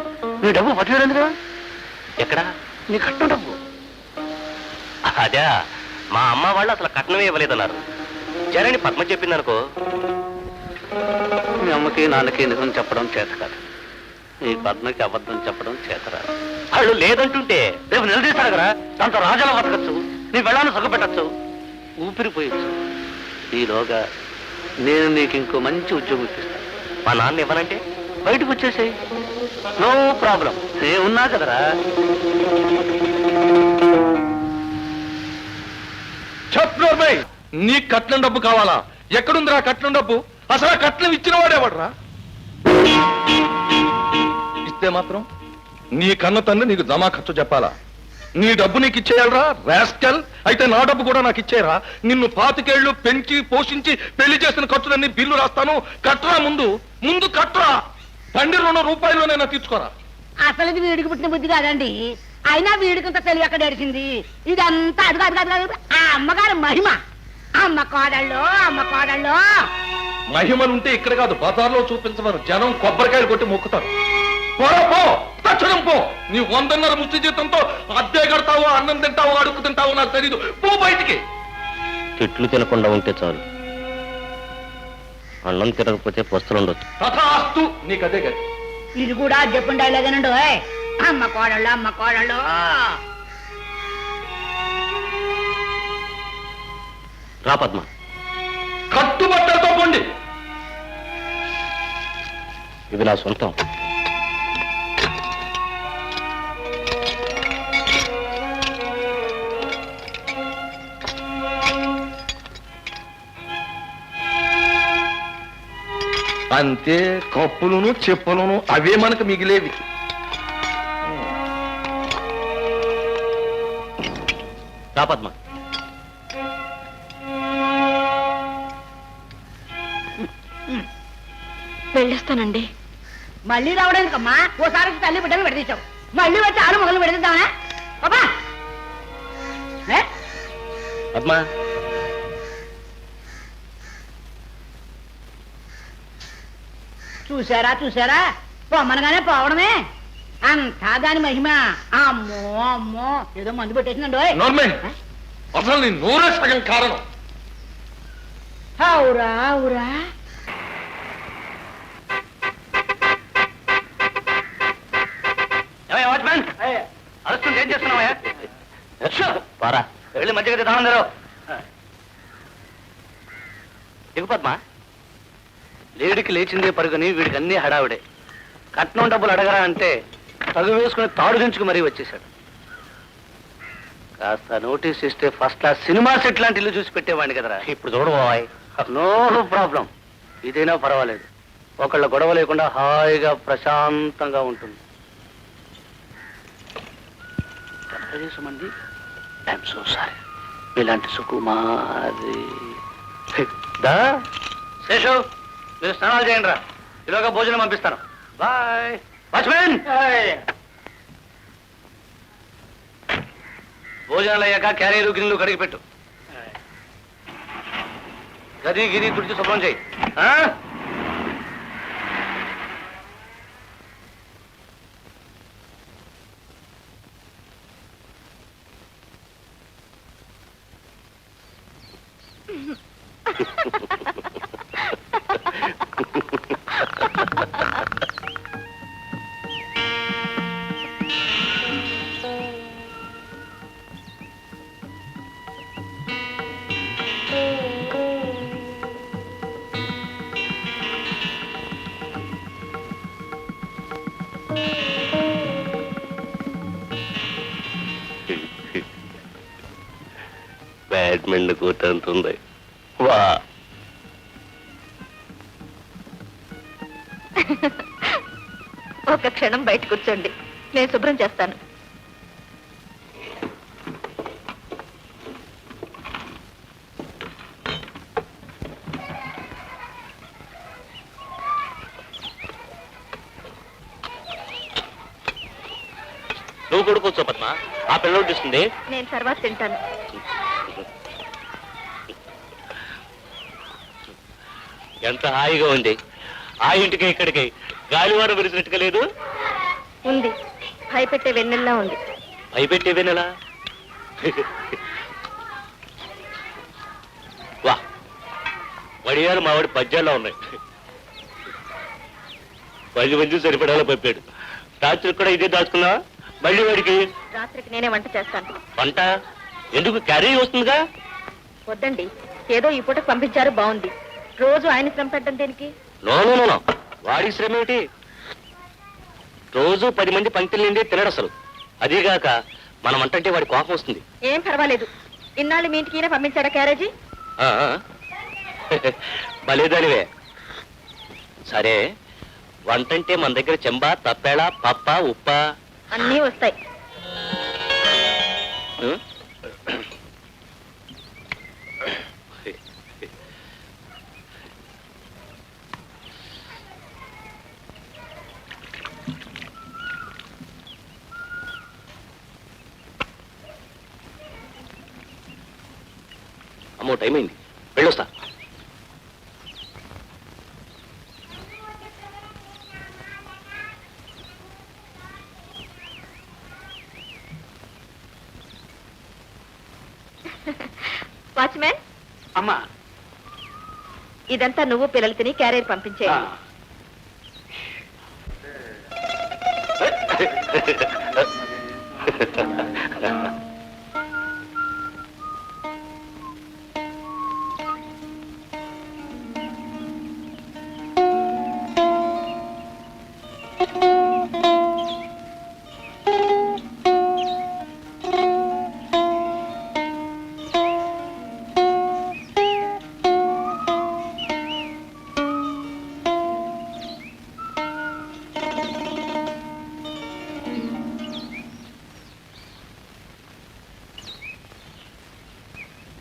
నీ డబ్బు పట్టుకోలేదు కదా. ఎక్కడా? నీ కట్నం డబ్బు. అదే, మా అమ్మ వాళ్ళు అసలు కట్నమే ఇవ్వలేదన్నారు. జరని పద్మ చెప్పింది అనుకో, మీ అమ్మకి నాన్నకి నిజం చెప్పడం చేత కాదు, ఈ పద్మకి అబద్ధం చెప్పడం చేతరాదు. వాళ్ళు లేదంటుంటే రేపు నిలదీస్తాడు కదా, దాంతో రాజాల బతకచ్చు, నీ వెళ్ళాన్ని సుఖపెట్టచ్చు, ఊపిరిపోయచ్చు. ఈలోగా నేను నీకు ఇంకో మంచి ఉద్యోగం ఇప్పిస్తాను. మా నాన్న ఇవ్వనంటే బయటకు వచ్చేసేయి, నో ప్రాబ్లం, నేనున్నా కదరా. చెప్పు, నీ కట్నం డబ్బు కావాలా? ఎక్కడుందిరా కట్నం డబ్బు? అసలు ఆ కట్నం ఇచ్చిన వాడేవాడరా? ఇస్తే మాత్రం నీ కన్న తండ్రి నీకు జమా ఖర్చు చెప్పాలా? నీ డబ్బు నీకు ఇచ్చేయాలరా రాస్కల్? అయితే నా డబ్బు కూడా నాకు ఇచ్చేయరా. నిన్ను 25 ఏళ్ళు పెంచి పోషించి పెళ్లి చేసిన ఖర్చులన్నీ బిల్లు రాస్తాను, కట్టరా. ముందు కట్టరా. తండ్రి ₹2 తీర్చుకోరా. అసలు ఇది వీడికి పుట్టిన బుద్ధి కాదండి. అయినా వీడికింత తెలివి ఎక్కడ ఏడిచింది? ఇదంతా అది కాదు ఆ అమ్మగారు మహిమ. అమ్మ కోడళ్ళు. మహిమలుంటే ఇక్కడ కాదు, బజార్లో చూపించమను. జనం కొబ్బరికాయలు కొట్టి మొక్కుతారు. పోరా, పో, తక్షణం పో. నీ 100.5 ముష్టి జీతంతో అద్దె కడతావో, అన్నం తింటావో, అడుగు తింటావో నాకు తెలీదు. పో బయటికి. చెట్లు తినకుండా ఉంటే చాలు, అన్నం తినకపోతే పస్తులుండొచ్చు. తథాస్తు, నీకు అదే గది. ఇది కూడా చెప్పుండే లేదనండు. అమ్మ కోడళ్ళు. రా పద్మ. కట్టుబట్టలతో పోండి. ఇది నా సొంతం. అంతే, కప్పులను చెప్పులను అవే మనకు మిగిలేవి. రా పద్మ. వెళ్ళొస్తానండి. మళ్ళీ రావడానికమ్మా? ఓసారి తల్లి బిడ్డను విడదీశావు, మళ్ళీ వచ్చి ఆలు మొగలు విడదీద్దామా? బాబా పద్మ, చూసారా పొమ్మనగానే పోవడమే. అంతా దాని మహిమ. అమ్మో ఏదో మందు పెట్టేసిందండి. నోర్మే, అసలు నీ నోరే సగం కారణం. అవురా అరుస్తుంది, ఏం చేస్తున్నావా? పారా, వెళ్ళి మధ్యగతి దానం తెరవు. దిగు పద్మ. లేడికి లేచిందే పరుగుని వీడికి అన్ని హడావిడే. కట్నం డబ్బులు అడగరా అంటే తగు వేసుకుని తాడు దించుకు మరీ వచ్చేసాడు. కాస్త నోటీస్ ఇస్తే ఫస్ట్ క్లాస్ సినిమా సెట్ లాంటి ఇల్లు చూసి పెట్టేవాడిని కదరా. ఇప్పుడు చూడబోయ్, నో ప్రాబ్లం, ఇదైనా పర్వాలేదు. ఒకళ్ళ గొడవ లేకుండా హాయిగా ప్రశాంతంగా ఉంటుంది. మంది ఐఎమ్ సో సారీ. ఇలాంటి సుకుమారి దా శేషు, మీరు స్నానాలు చేయండి రా. ఇలాగా భోజనం పంపిస్తాను. బాయ్. వాచ్మెన్, భోజనాలు అయ్యాక క్యారియర్ గిన్నెలు కడిగి పెట్టు. గది గిరి తుడిచి శుభ్రం చేయి. బ్యాడ్మింటన్ కోర్ట్ అంతుంది. వా, ఒక క్షణం బయట కూర్చోండి, నేను శుభ్రం చేస్తాను. నువ్వు కూడా కూర్చో పద్మ. ఆ పిల్లలు తీసుకుంది. నేను తర్వాత తింటాను. ఎంత హాయిగా ఉంది. ఆ ఇంటికి ఇక్కడికి గాలివారం విరిసినట్టుగా లేదు. ఉంది, భయపెట్టే వెన్నెల్లా ఉంది. భయపెట్టేదేనెలా? వా, వడియారు మావాడి పద్యాల్లో ఉన్నాయి. 10 మంది సరిపడాలో పంపాడు. రాత్రికి కూడా ఇదే దాచుకున్నా. మళ్ళీ వాడికి రాత్రికి నేనే వంట చేస్తాను. వంట ఎందుకు? క్యారీ వస్తుందిగా. వద్దండి, ఏదో ఈ పూటకు పంపించారు, బాగుంది. రోజు ఆయన శ్రమ పెట్టడం దేనికి? నో నో నో, వాడి శ్రమ ఏమిటి? రోజు 10 మంది పంక్తులు నిండి తినడు అసలు. అదీగాక మనం వంటంటే వాడి కోపం వస్తుంది. ఏం పర్వాలేదు. ఇన్నాళ్ళు మీ ఇంటికి పంపించాడా క్యారేజీ? భలేదానివే. సరే, వంటంటే మన దగ్గర చెంబా, తప్పేళ, పప్ప, ఉప్ప అన్నీ వస్తాయి. అమ్మో, టైం అయింది. వెళ్ళొస్తా. వాచ్మెన్, అమ్మా, ఇదంతా నువ్వు పిల్లలు తిని క్యారియర్ పంపించేయండి.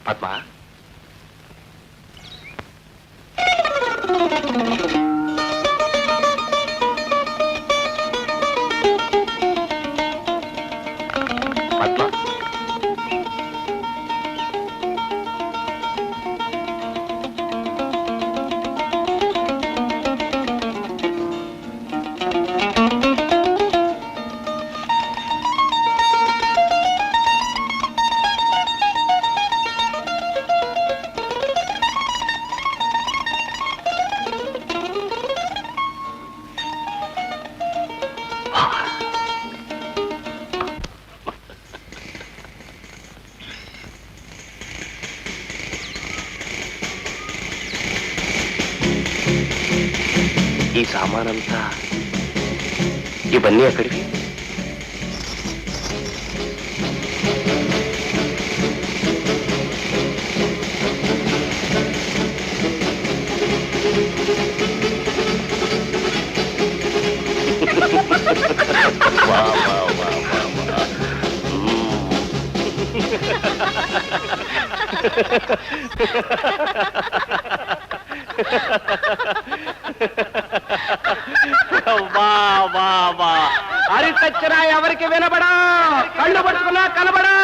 పద్మ, పద్మ, ఈ సామానంతా ఇవన్నీ ఎక్కడివి? వా, వా, వా, వా, వా. అరి చచ్చినా ఎవరికి వినబడా, కళ్ళు పట్టుకున్నా కనబడా.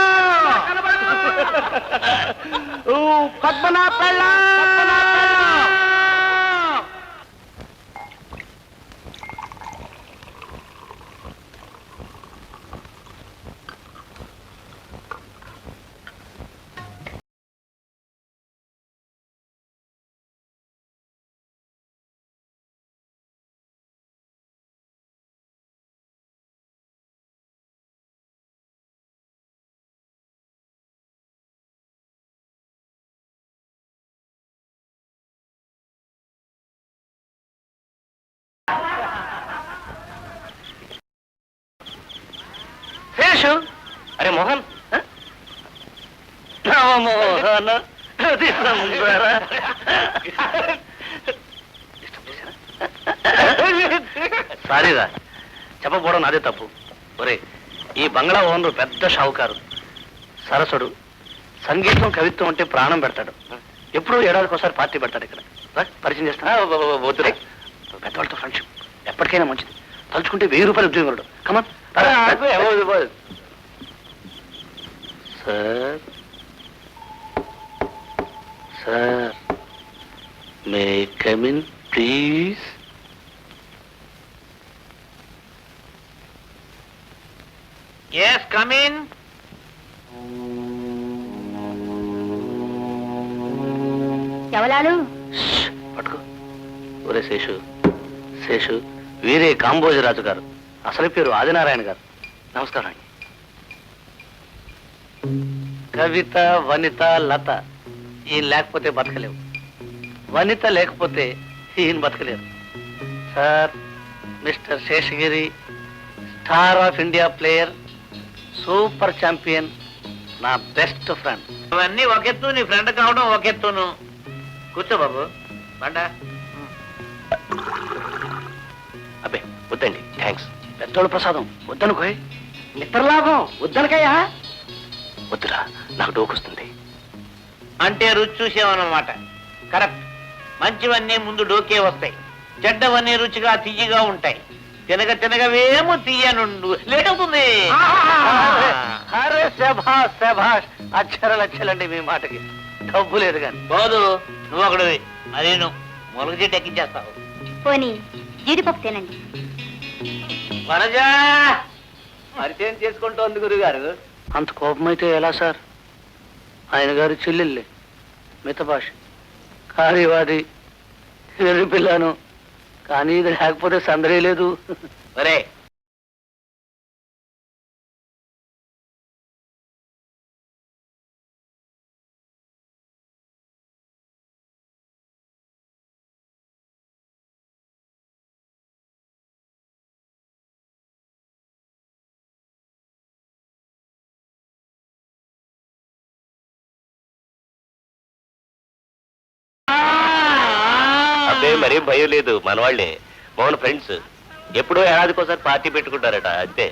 పద్మనా పెళ్ళ శేషు, అరే మోహన్, మోహన్, సారీరా, చెప్పకపోవడం నాదే తప్పు. ఒరే, ఈ బంగ్లా ఓనరు పెద్ద షావుకారు, సరసుడు. సంగీతం కవిత్వం అంటే ప్రాణం పెడతాడు. ఎప్పుడూ ఏడాదికి ఒకసారి పార్టీ పెడతాడు ఇక్కడ. పరిచయం చేస్తా. వద్దురే, పెద్దవాళ్ళతో ఫ్రెండ్షిప్ ఎప్పటికైనా మంచిది. తలుచుకుంటే 1000 రూపాయలు ఉద్యోగం. Come on. Sir sir may come in please. Yes come in. ఎవలాలు? పట్టుకో. ఒరే శేషు, శేషు వీరే కాంబోజరాజు గారు, అసలు పేరు ఆదినారాయణ గారు. నమస్కారం అండి. కవిత, వనిత, లత ఈయన లేకపోతే బతకలేవు, వనిత లేకపోతే ఈయన బతకలేరు. Sir mister Seshagiri, star of India player, super champion, నా బెస్ట్ ఫ్రెండ్. అవన్నీ ఒకెత్తు, నీ ఫ్రెండ్ కావడం ఒకెత్తును. కూర్చో బాబు. బండా. అబ్బే వద్దండి, థ్యాంక్స్. పెద్దోళ్ళ ప్రసాదం వద్దనుకోయ్. మిత్రలాభం వద్దనకయ్యా. వద్దురా, నాకు డోకొస్తుంది. అంటే రుచి చూసామన్నమాట. కరెక్ట్. మంచివన్నీ ముందు డోకే వస్తాయి, చెడ్డవన్నీ రుచిగా తియ్యగా ఉంటాయి. తినగ తినగవేమో తీయనుండు లేట్ అవుతుంది. అరే శభాష్ శభాష్, అక్షరాలు అక్షరండి మీ మాటకి. డబ్బు లేదు కానీ పోదు, నువ్వు ఒకడివి. మరి నువ్వు మొలక చెట్టు ఎక్కించేస్తావు. పోనీ జీడిపప్పు తినండి. వనజా పరిచయం చేసుకుంటోంది గురుగారు. అంత కోపమైతే ఎలా సార్? ఆయన గారు చెల్లెళ్ళే, మితభాష, కార్యవాది, ఎర్రి పిల్లను. కానీ ఇది లేకపోతే సందడే లేదు. ఒరే అబ్బే మరేం భయం లేదు, మనవాళ్లే, మౌన ఫ్రెండ్స్. ఎప్పుడో ఏడాదికోసారి పార్టీ పెట్టుకుంటారట, అంతే.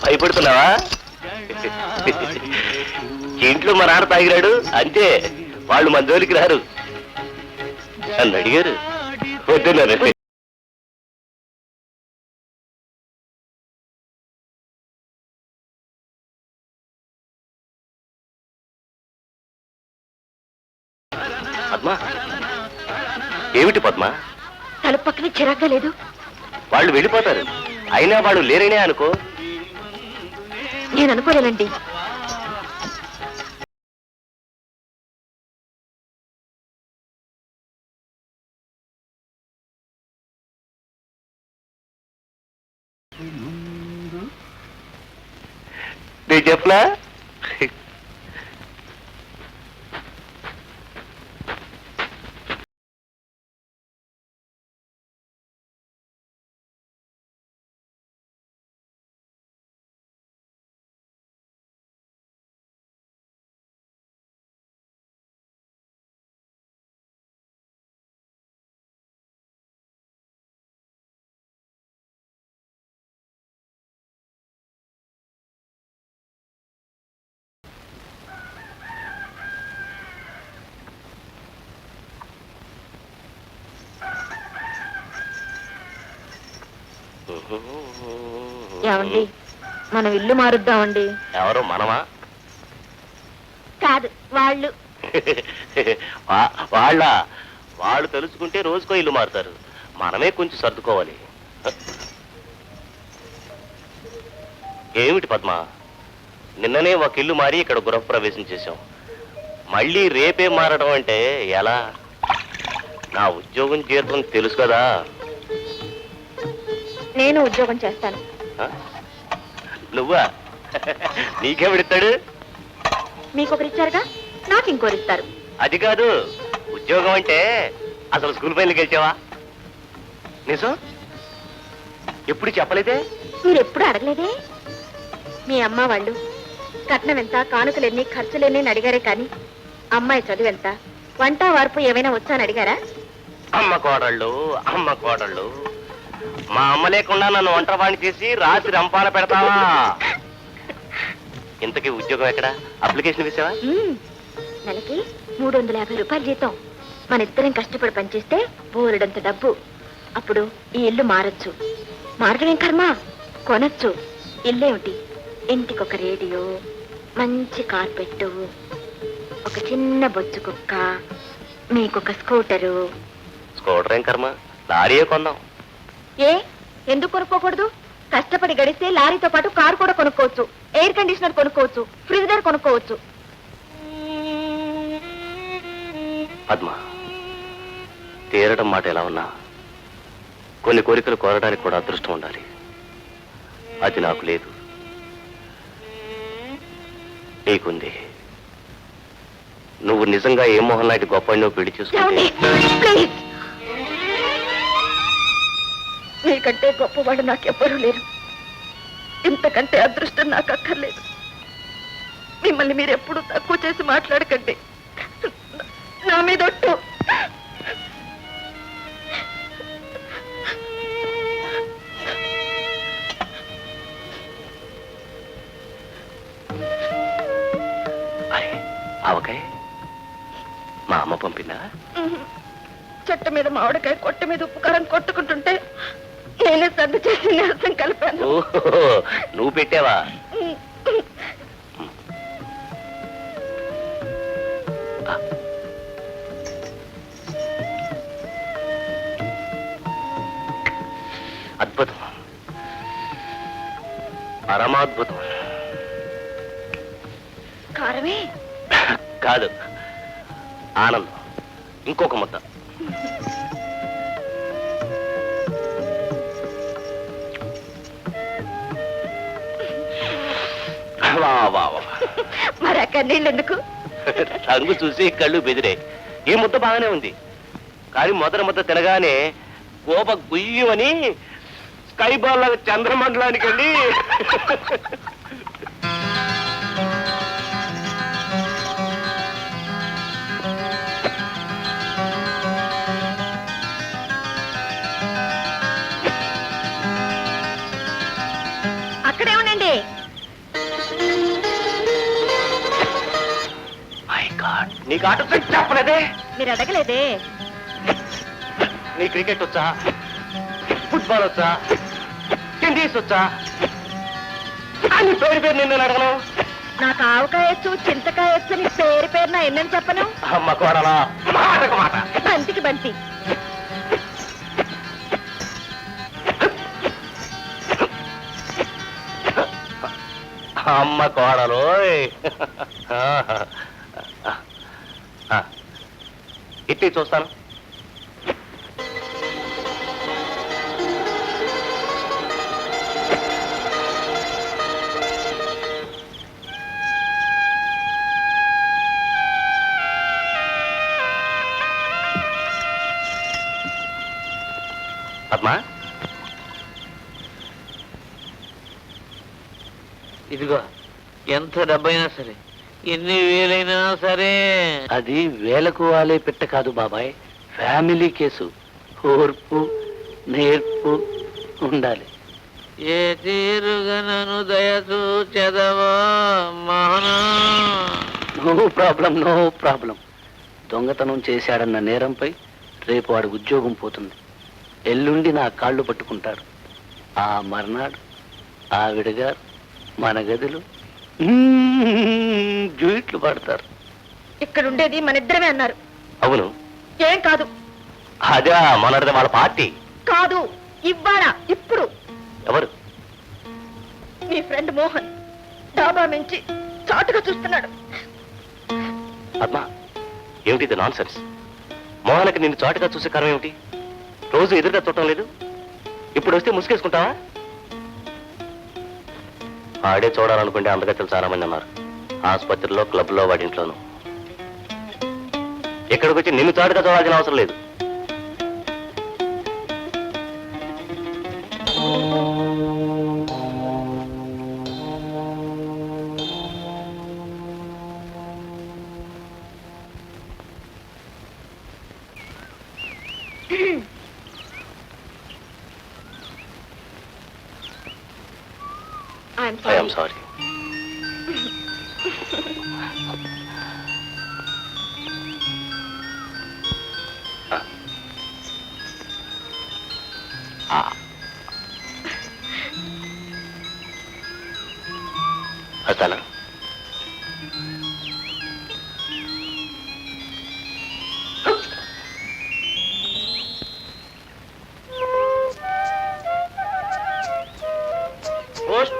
భయపడుతున్నావా? ఇంట్లో మా నాన్న తాగిరాడు, అంతే. వాళ్ళు మన జోలికి రారు. నన్ను అడిగారు, వద్దన్నారు. పద్మా, ఏమిటి పద్మా? తలుపు పక్కనే చిరాగ్గా లేదు. వాళ్ళు వెళ్ళిపోతారు, అయినా వాళ్ళు లేరనే అనుకో. నేను అనుకోలేనండి. నేను చెప్పలా? ఏమండి, మనం ఇల్లు మారుద్దామండి. ఎవరు, మనమా? కాదు, వాళ్ళు. వాళ్ళు తెలుసుకుంటే రోజుకో ఇల్లు మారుతారు, మనమే కొంచెం సర్దుకోవాలి. ఏమిటి పద్మ, నిన్ననే ఒక ఇల్లు మారి ఇక్కడ గృహప్రవేశం చేశాం, మళ్ళీ రేపే మారడం అంటే ఎలా? నా ఉద్యోగం జీతం తెలుసు కదా. నేను ఉద్యోగం చేస్తాను. నువ్వా? నీకెవడిస్తాడు? మీకొకరిచ్చారుగా, నాకు ఇంకోరిస్తారు. అది కాదు, ఉద్యోగం అంటే అసలు స్కూల్ పైన గెలిచావా? నిజం? ఎప్పుడు చెప్పలేదే? మీరెప్పుడు అడగలేదే? మీ అమ్మ వాళ్ళు కట్నం ఎంత, కానుకలెన్ని, ఖర్చులెన్ని అడిగారే కానీ అమ్మాయి చదువు ఎంత, వంట వార్పు ఏమైనా వచ్చా అని అడిగారా? అమ్మ కోడళ్ళు, మా అమ్మ లేకుండా నన్ను వంటవాణి చేసి రాత్రి రంపాన పెడతావా? ఇంతకీ ఉద్యోగం ఎక్కడ? అప్లికేషన్ వేసావా? నెలకి 350 రూపాయలు జీతం. మన ఇద్దరం కష్టపడి పనిచేస్తే బోలెడంత డబ్బు. అప్పుడు ఈ ఇల్లు మారచ్చు. మారడం ఏం కర్మ, కొనొచ్చు. ఇల్లేమిటి, ఇంటికొక రేడియో, మంచి కార్పెట్టు, ఒక చిన్న బొచ్చు కుక్క, మీకొక స్కూటరు. స్కూటర్ ఏం కర్మ, లారీయే కొందాం. ఏ ఎందుకు కొనుక్కోకూడదు? కష్టపడి గడిస్తే లారీతో పాటు కారు కూడా కొనుక్కోవచ్చు, ఎయిర్ కండిషనర్ కొనుక్కోవచ్చు, ఫ్రిడ్జర్ కొనుక్కోవచ్చు. పద్మ, తీరడం మాట ఎలా ఉన్నా కొన్ని కోరికలు కోరడానికి కూడా అదృష్టం ఉండాలి. అది నాకు లేదు, నీకుంది. నువ్వు నిజంగా ఏ మోహన్ లాంటి గొప్ప పెళ్లి చేసుకుంటే ప్లీజ్, మీకంటే గొప్పవాడు నాకెవ్వరూ లేరు. ఇంతకంటే అదృష్టం నాకు అక్కర్లేదు. మిమ్మల్ని మీరు ఎప్పుడు తక్కువ చేసి మాట్లాడకండి. నా మీద ఒట్టు. ఆవకాయ మా అమ్మ పంపిందా? చెట్టు మీద మామిడికాయ, కొట్ట మీద ఉప్పు కారం కొట్టుకుంటుంటే నేనే సర్ది చేసి నీరసం కలిపాను. నువ్వు పెట్టావా? అద్భుతం, పరమాద్భుతం. కారమే కాదు, ఆనందం. ఇంకొక ముద్ద. మరి అక్కడ నీళ్ళు ఎందుకు? రంగు చూసి కళ్ళు బెదిరే. ఈ ముద్ద బాగానే ఉంది, కానీ మొదటి ముద్ద తినగానే గోప గుయ్యమని స్కై బాల్ లాగా చంద్రమండలానికి వెళ్ళి అక్కడే ఉండండి. నీకు ఆట చెప్పలేదే? మీరు అడగలేదే. నీ క్రికెట్ వచ్చా, ఫుట్బాల్ వచ్చా, టెన్నిస్ వచ్చా అని పేరు నిన్ను అడగను. నాకు ఆవకాయ వచ్చు, చింతకాయ వచ్చు, నీ పేరు పేరున ఎన్నని చెప్పను. అమ్మ కోడలా, మాటకు మాట. బంతికి బంతి. అమ్మ కోడలు. ఇట్టి చూస్తాను. పద్మా, ఇదిగో, ఎంత డబ్బైనా సరే, ఎన్ని వేలైనా సరే. అది వేలకు వాలే పెట్ట కాదు బాబాయ్, ఫ్యామిలీ కేసు. ఓర్పు నేర్పు ఉండాలి. ఏ తీరుగనను దయచూచెదవో మహనా. No problem, no problem. దొంగతనం చేశాడన్న నేరంపై రేపు వాడి ఉద్యోగం పోతుంది. ఎల్లుండి నా కాళ్ళు పట్టుకుంటాడు. ఆ మర్నాడు ఆవిడగారు మన గదిలో జూయిట్లు పాడతారు. ఇక్కడ ఉండేది మన ఇద్దరమే అన్నారు. అవును. ఏం కాదు. అదే మొన్నటిది వాళ్ళ పార్టీ కాదు, ఇవ్వాలా ఇప్పుడు. ఎవరు? మీ ఫ్రెండ్ మోహన్ డాబా మించి చాటుగా చూస్తున్నాడు. పద్మ, ఏమిటి నాన్ సెన్స్? మోహన్కి నిన్ను చాటుగా చూసే కారణం ఏమిటి? రోజు ఎదురుగా చూడటం లేదు, ఇప్పుడు వస్తే ముసుగేసుకుంటావా? ఆడే చూడాలనుకుంటే అందగత్తెలు చాలా మంది అన్నారు. ఆసుపత్రిలో, క్లబ్లో, వాటింట్లోనూ. ఇక్కడికి వచ్చి నిన్ను చాటుగా చూడాల్సిన అవసరం లేదు. I am sorry. వస్తానా? పోస్ట్.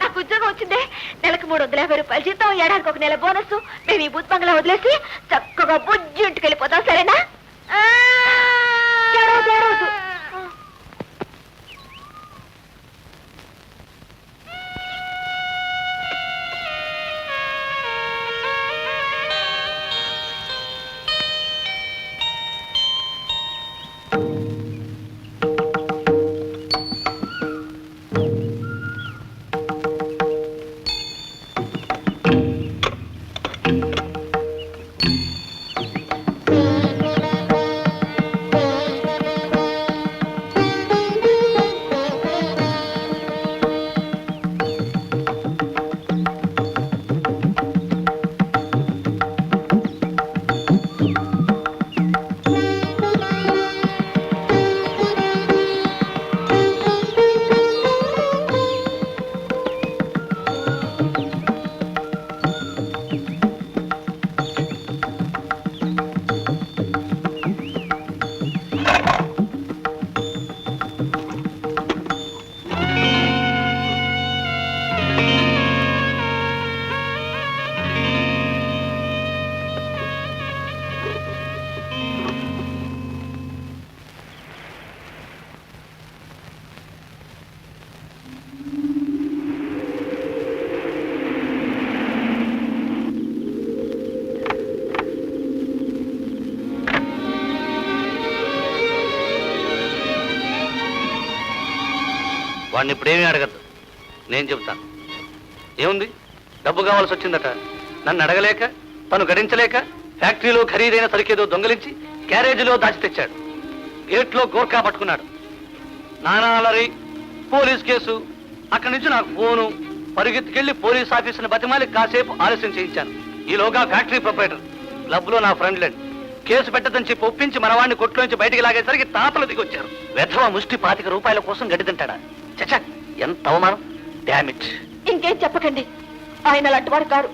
నాకు ఉద్యోగం వచ్చిందే. నెలకు 350 రూపాయలు జీతం, ఏడాదికి 1 నెల బోనస్. మేము ఈ బూత్ బంగ్లా వదిలేసి చక్కగా బుజ్జి ఇంటికి వెళ్ళిపోతాం, సరేనా? వాడిని ఇప్పుడేమీ అడగద్దు, నేను చెబుతాను. ఏముంది, డబ్బు కావాల్సి వచ్చిందట. నన్ను అడగలేక, తను గడించలేక ఫ్యాక్టరీలో ఖరీదైన సరికేదో దొంగలించి క్యారేజీలో దాచి తెచ్చాడు. గేట్లో గోర్ఖా పట్టుకున్నాడు. నానాలరి, పోలీస్ కేసు. అక్కడి నుంచి నాకు ఫోను. పరిగెత్తుకెళ్లి పోలీస్ ఆఫీసుని బతిమాలి కాసేపు ఆలస్యం చేయించాను. ఈలోగా ఫ్యాక్టరీ ప్రొపరేటర్ క్లబ్ లో నా ఫ్రెండ్ లేండి కేసు పెట్టదని చెప్పి ఒప్పించి మనవాడిని కొట్లోంచి బయటికి లాగేసరికి తాతలు దిగొచ్చారు. వెధవ ముష్టి 25 రూపాయల కోసం గడ్డి తింటాడా? చచ్చా, ఎంత అవమానం! డామిట్. ఇంకేం చెప్పకండి, ఆయన అలాంటివాడు కారు.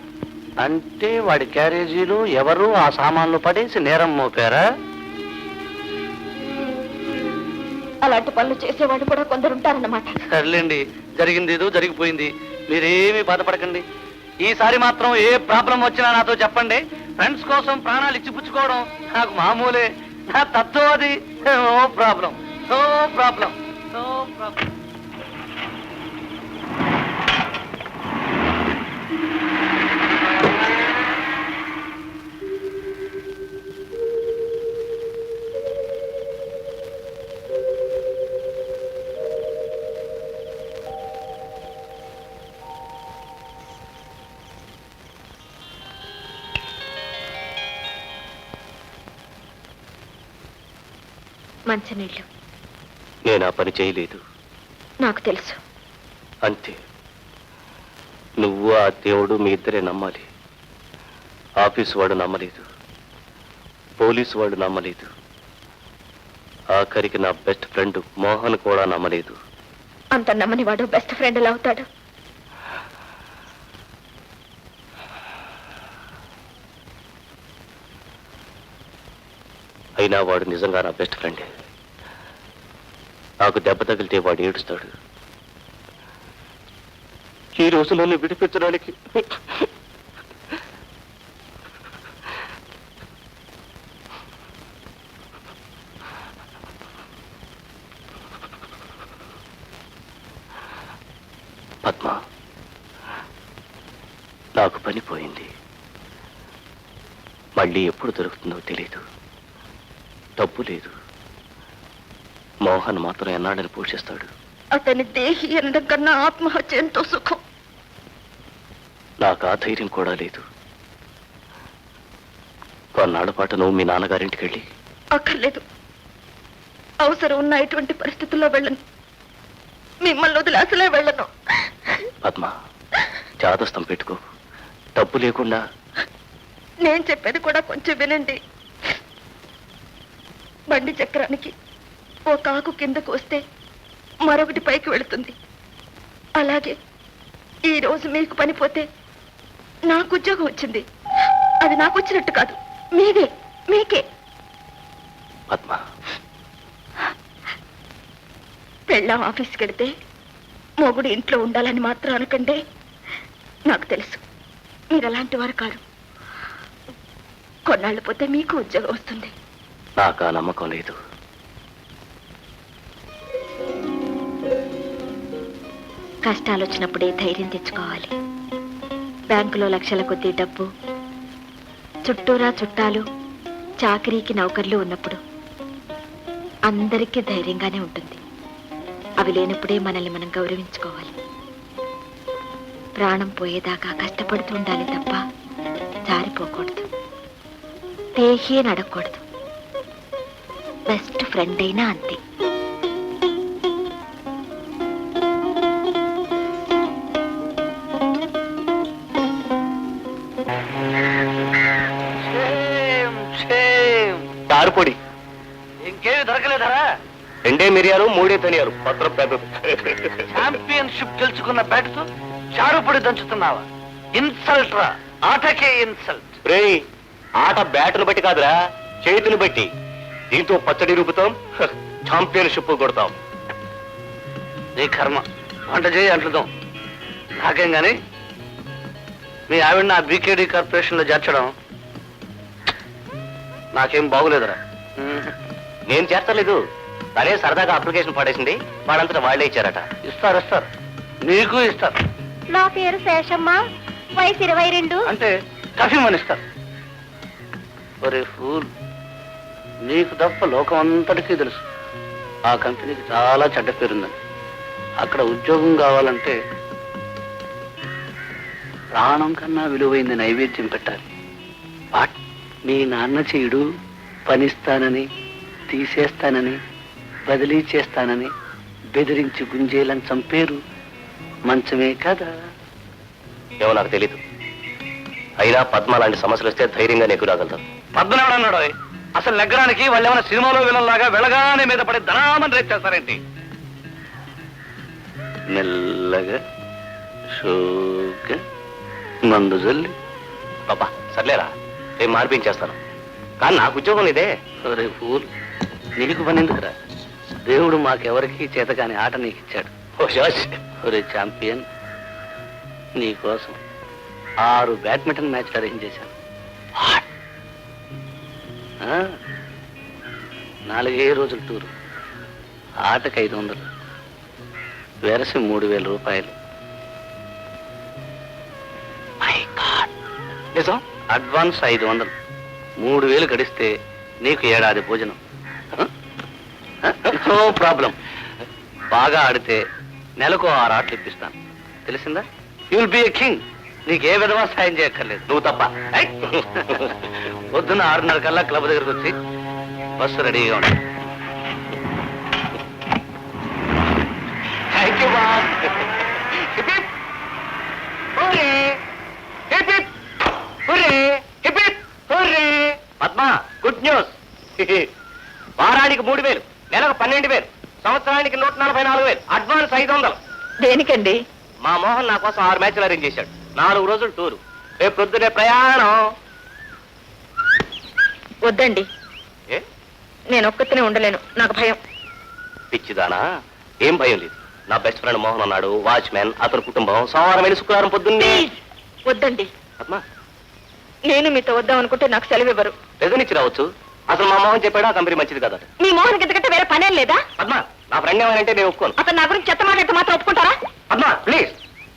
అంటే వాడి క్యారేజీలు ఎవరు ఆ సామాన్లు పడేసి నేరం మోపారా? అలాంటి పనులు చేసేవాళ్ళు కూడా కొందరుంటారన్నమాట. సర్లేండి, జరిగింది ఏదో జరిగిపోయింది. మీరేమీ బాధపడకండి. ఈసారి మాత్రం ఏ ప్రాబ్లం వచ్చినా నాతో చెప్పండి. ఫ్రెండ్స్ కోసం ప్రాణాలు ఇచ్చిపుచ్చుకోవడం నాకు మామూలే. నా తత్వం అది. No problem, no problem, no problem. మంచినీళ్ళు. నేను ఆ పని చేయలేదు. నాకు తెలుసు. అంతే. నువ్వు ఆ దేవుడు మీ ఇద్దరే నమ్మాలి. ఆఫీసు వాడు నమ్మలేదు, పోలీసు వాడు నమ్మలేదు, ఆఖరికి నా బెస్ట్ ఫ్రెండ్ మోహన్ కూడా నమ్మలేదు. అంత నమ్మని వాడు బెస్ట్ ఫ్రెండ్ ఎలా అవుతాడు? అయినా వాడు నిజంగా నా బెస్ట్ ఫ్రెండే. నాకు దెబ్బ తగిలితే వాడు ఏడుస్తాడు. ఈ రోజులను విడిపించడానికి పద్మ, నాకు పని పోయింది. మళ్ళీ ఎప్పుడు దొరుకుతుందో తెలియదు. డబ్బు లేదు, మోహన్ మాత్రం ఎన్నాడని పోషిస్తాడు? అతని దేహి అనడం కన్నా ఆత్మహత్య ఎంతో సుఖం. నాకు ఆ ధైర్యం కూడా లేదు. కొన్నాళ్ల పాటు నువ్వు మీ నాన్నగారింటికి వెళ్ళి. అక్కర్లేదు, అవసరం ఉన్న ఎటువంటి పరిస్థితుల్లో వెళ్ళను. మిమ్మల్ని వదిలి అసలే వెళ్ళను. పద్మ, చాదస్తం పెట్టుకో. డబ్బు లేకుండా. నేను చెప్పేది కూడా కొంచెం వినండి. బండి చక్రానికి ఒక ఆకు కిందకు వస్తే మరొకటి పైకి వెళుతుంది. అలాగే ఈ రోజు మీకు పని పోతే నాకు ఉద్యోగం వచ్చింది. అది నాకు వచ్చినట్టు కాదు, మీకే. పద్మ, పెళ్ళాం ఆఫీస్కి వెడితే మొగుడు ఇంట్లో ఉండాలని మాత్రం అనకండి. నాకు తెలుసు మీరు అలాంటి వారు కాదు. కొన్నాళ్ళు పోతే మీకు ఉద్యోగం వస్తుంది. నాకు ఆ నమ్మకం లేదు. కష్టాలు వచ్చినప్పుడే ధైర్యం తెచ్చుకోవాలి. బ్యాంకులో లక్షల కొద్దీ డబ్బు, చుట్టూరా చుట్టాలు, చాకరీకి నౌకర్లు ఉన్నప్పుడు అందరికీ ధైర్యంగానే ఉంటుంది. అవి లేనప్పుడే మనల్ని మనం గౌరవించుకోవాలి. ప్రాణం పోయేదాకా కష్టపడుతూ ఉండాలి తప్ప జారిపోకూడదు. దేహి అని అడగకూడదు. బెస్ట్ ఫ్రెండ్ అయినా అంతే. కారుపొడి ఇంకేమి దొరకలేదరా? 2 మిరియాలు 3 ధనియాలు, పత్రం పెద్ద. ఛాంపియన్షిప్ గెలుచుకున్న బ్యాట్తో చారుపొడి దంచుతున్నావా? ఇన్సల్ట్ రా, ఆటకే ఇన్సల్ట్. రేయ్, ఆట బ్యాటును బట్టి కాదురా, చేతులు బట్టి. దీంతో పచ్చడి రూపుతాం, ఛాంపియన్షిప్ కొడతాం. నీ కర్మ. వంట చేయి, అంటుదాం. నాకేం గాని మీ ఆవిడ నా బీకేడీ కార్పొరేషన్ లో చేర్చడం నాకేం బాగులేదురా. నేను చేర్చలేదు, తనే సరదాగా అప్లికేషన్ పడేసింది. వాళ్ళంతటా వాళ్ళే ఇచ్చారట. ఇస్తారు, నీకు ఇస్తారు. నా పేరు శేషమ్మ, వయసు 22. అంటే కాఫీ మనిస్తారు. ఒరే ఫూల్, నీకు తప్ప లోకం అంతటికీ తెలుసు ఆ కంపెనీకి చాలా చెడ్డ పేరుందని. అక్కడ ఉద్యోగం కావాలంటే ప్రాణం కన్నా విలువైంది నైవేద్యం పెట్టాలి. వాట్, మీ నాన్న చేయుడు పనిస్తానని, తీసేస్తానని, బదిలీ చేస్తానని బెదిరించి గుంజేలని చంపేరు మంచమే కదా. ఏమో నాకు తెలీదు. అయినా పద్మ లాంటి సమస్యలు వస్తే ధైర్యంగా నెగ్గురాగలుగుతాం. పద్మనాభన్నాడు అసలు నెగ్గడానికి వాళ్ళు ఏమైనా సినిమాలో విలన్లాగా వెళ్ళగానే మీద పడి ధనామని రేట్ చేస్తారేంటి? మెల్లగా షోగా మందు జల్లి. బాబా సర్లేరా, రేపు మార్పించేస్తాను. కానీ నాకు ఉద్యోగం లేదే. ఒరే ఫూల్, నీకు పని ఎందుకురా? దేవుడు మాకెవరికి చేతకాని ఆట నీకు ఇచ్చాడు. ఓ శోష్. ఒరే ఛాంపియన్, నీకోసం 6 బ్యాడ్మింటన్ మ్యాచ్లు అరేంజ్ చేశాను. 4 రోజుల టూరు. ఆటకు 500, వెరసి 3000 రూపాయలు. నిజం? అడ్వాన్స్ 500. 3000 గడిస్తే నీకు ఏడాది భోజనం. No problem. బాగా ఆడితే నెలకు 6 ఆటలు ఇప్పిస్తాను. తెలిసిందా? You will be a king. నీకే విధమా సాయం చేయక్కర్లేదు. నువ్వు తప్ప. పొద్దున్న 6:30 కల్లా క్లబ్ దగ్గరకు వచ్చి బస్సు రెడీగా ఉంటుంది. Thank you Bob. Padma, good news. వారానికి 3000, నెలకు 12,000, సంవత్సరానికి 144,000, అడ్వాన్స్ 500. దేనికండి? మా మోహన్ నా కోసం 6 మ్యాచ్లు అరేంజ్ చేశాడు. 4 రోజులు టూరు. రేపు ప్రొద్దునే ప్రయాణం. వద్దండి, ఏ నేను ఒక్కతనే ఉండలేను. నాకు భయం. పిచ్చిదానా? ఏం భయం లేదు. నా బెస్ట్ ఫ్రెండ్ మోహన్ ఉన్నాడు, వాచ్మెన్, అతని కుటుంబం. సోమవారం వెళ్ళి శుక్రవారం పొద్దున్నే. వద్దండి, పద్మ, నేను మీతో వద్దాం అనుకుంటే నాకు సెలవు ఇవ్వరు. రిజన్ ఇచ్చి రావచ్చు. అసలు మా మోహన్ చెప్పాడు ఆ కంపెనీ మంచిది కదా. మీ మోహన్ ఎందుకంటే వేరే పనేం లేదా? పద్మ, నా ఫ్రెండ్ ఏమైనంటే నేను ఒప్పుకోను. అతను నా గురించి చెత్త మాట్లాడితే మాత్రం ఒప్పుకుంటారా? పద్మ ప్లీజ్,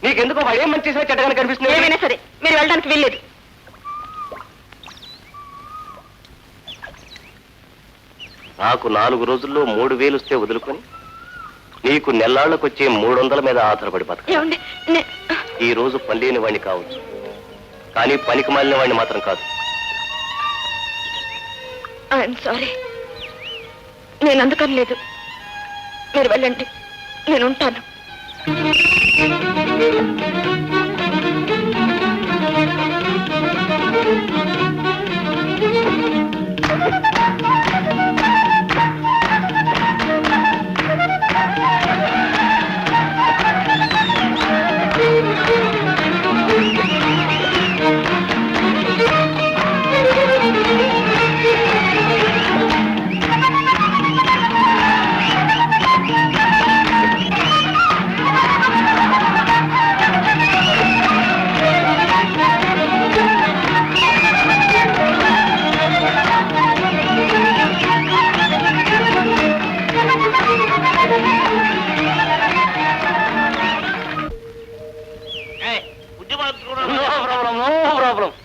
నీకెందుకు వాడు ఏం మంచి చేసినా చెడ్డగానే కనిపిస్తుంది. ఏమైనా సరే మీరు వెళ్ళడానికి వీల్లేదు. నాకు 4 రోజుల్లో 3000 వస్తే వదులుకొని నీకు నెల్లాళ్ళకొచ్చే 300 మీద ఆధారపడి బతక. ఏమండి ఈ రోజు పనిలేని వాడిని కావచ్చు, కానీ పనికి మాలిన వాడిని మాత్రం కాదు. ఐఎమ్ సారీ, నేను అందుకని లేదు. మీరు వెళ్ళండి, నేను ఉంటాను.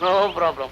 No problem.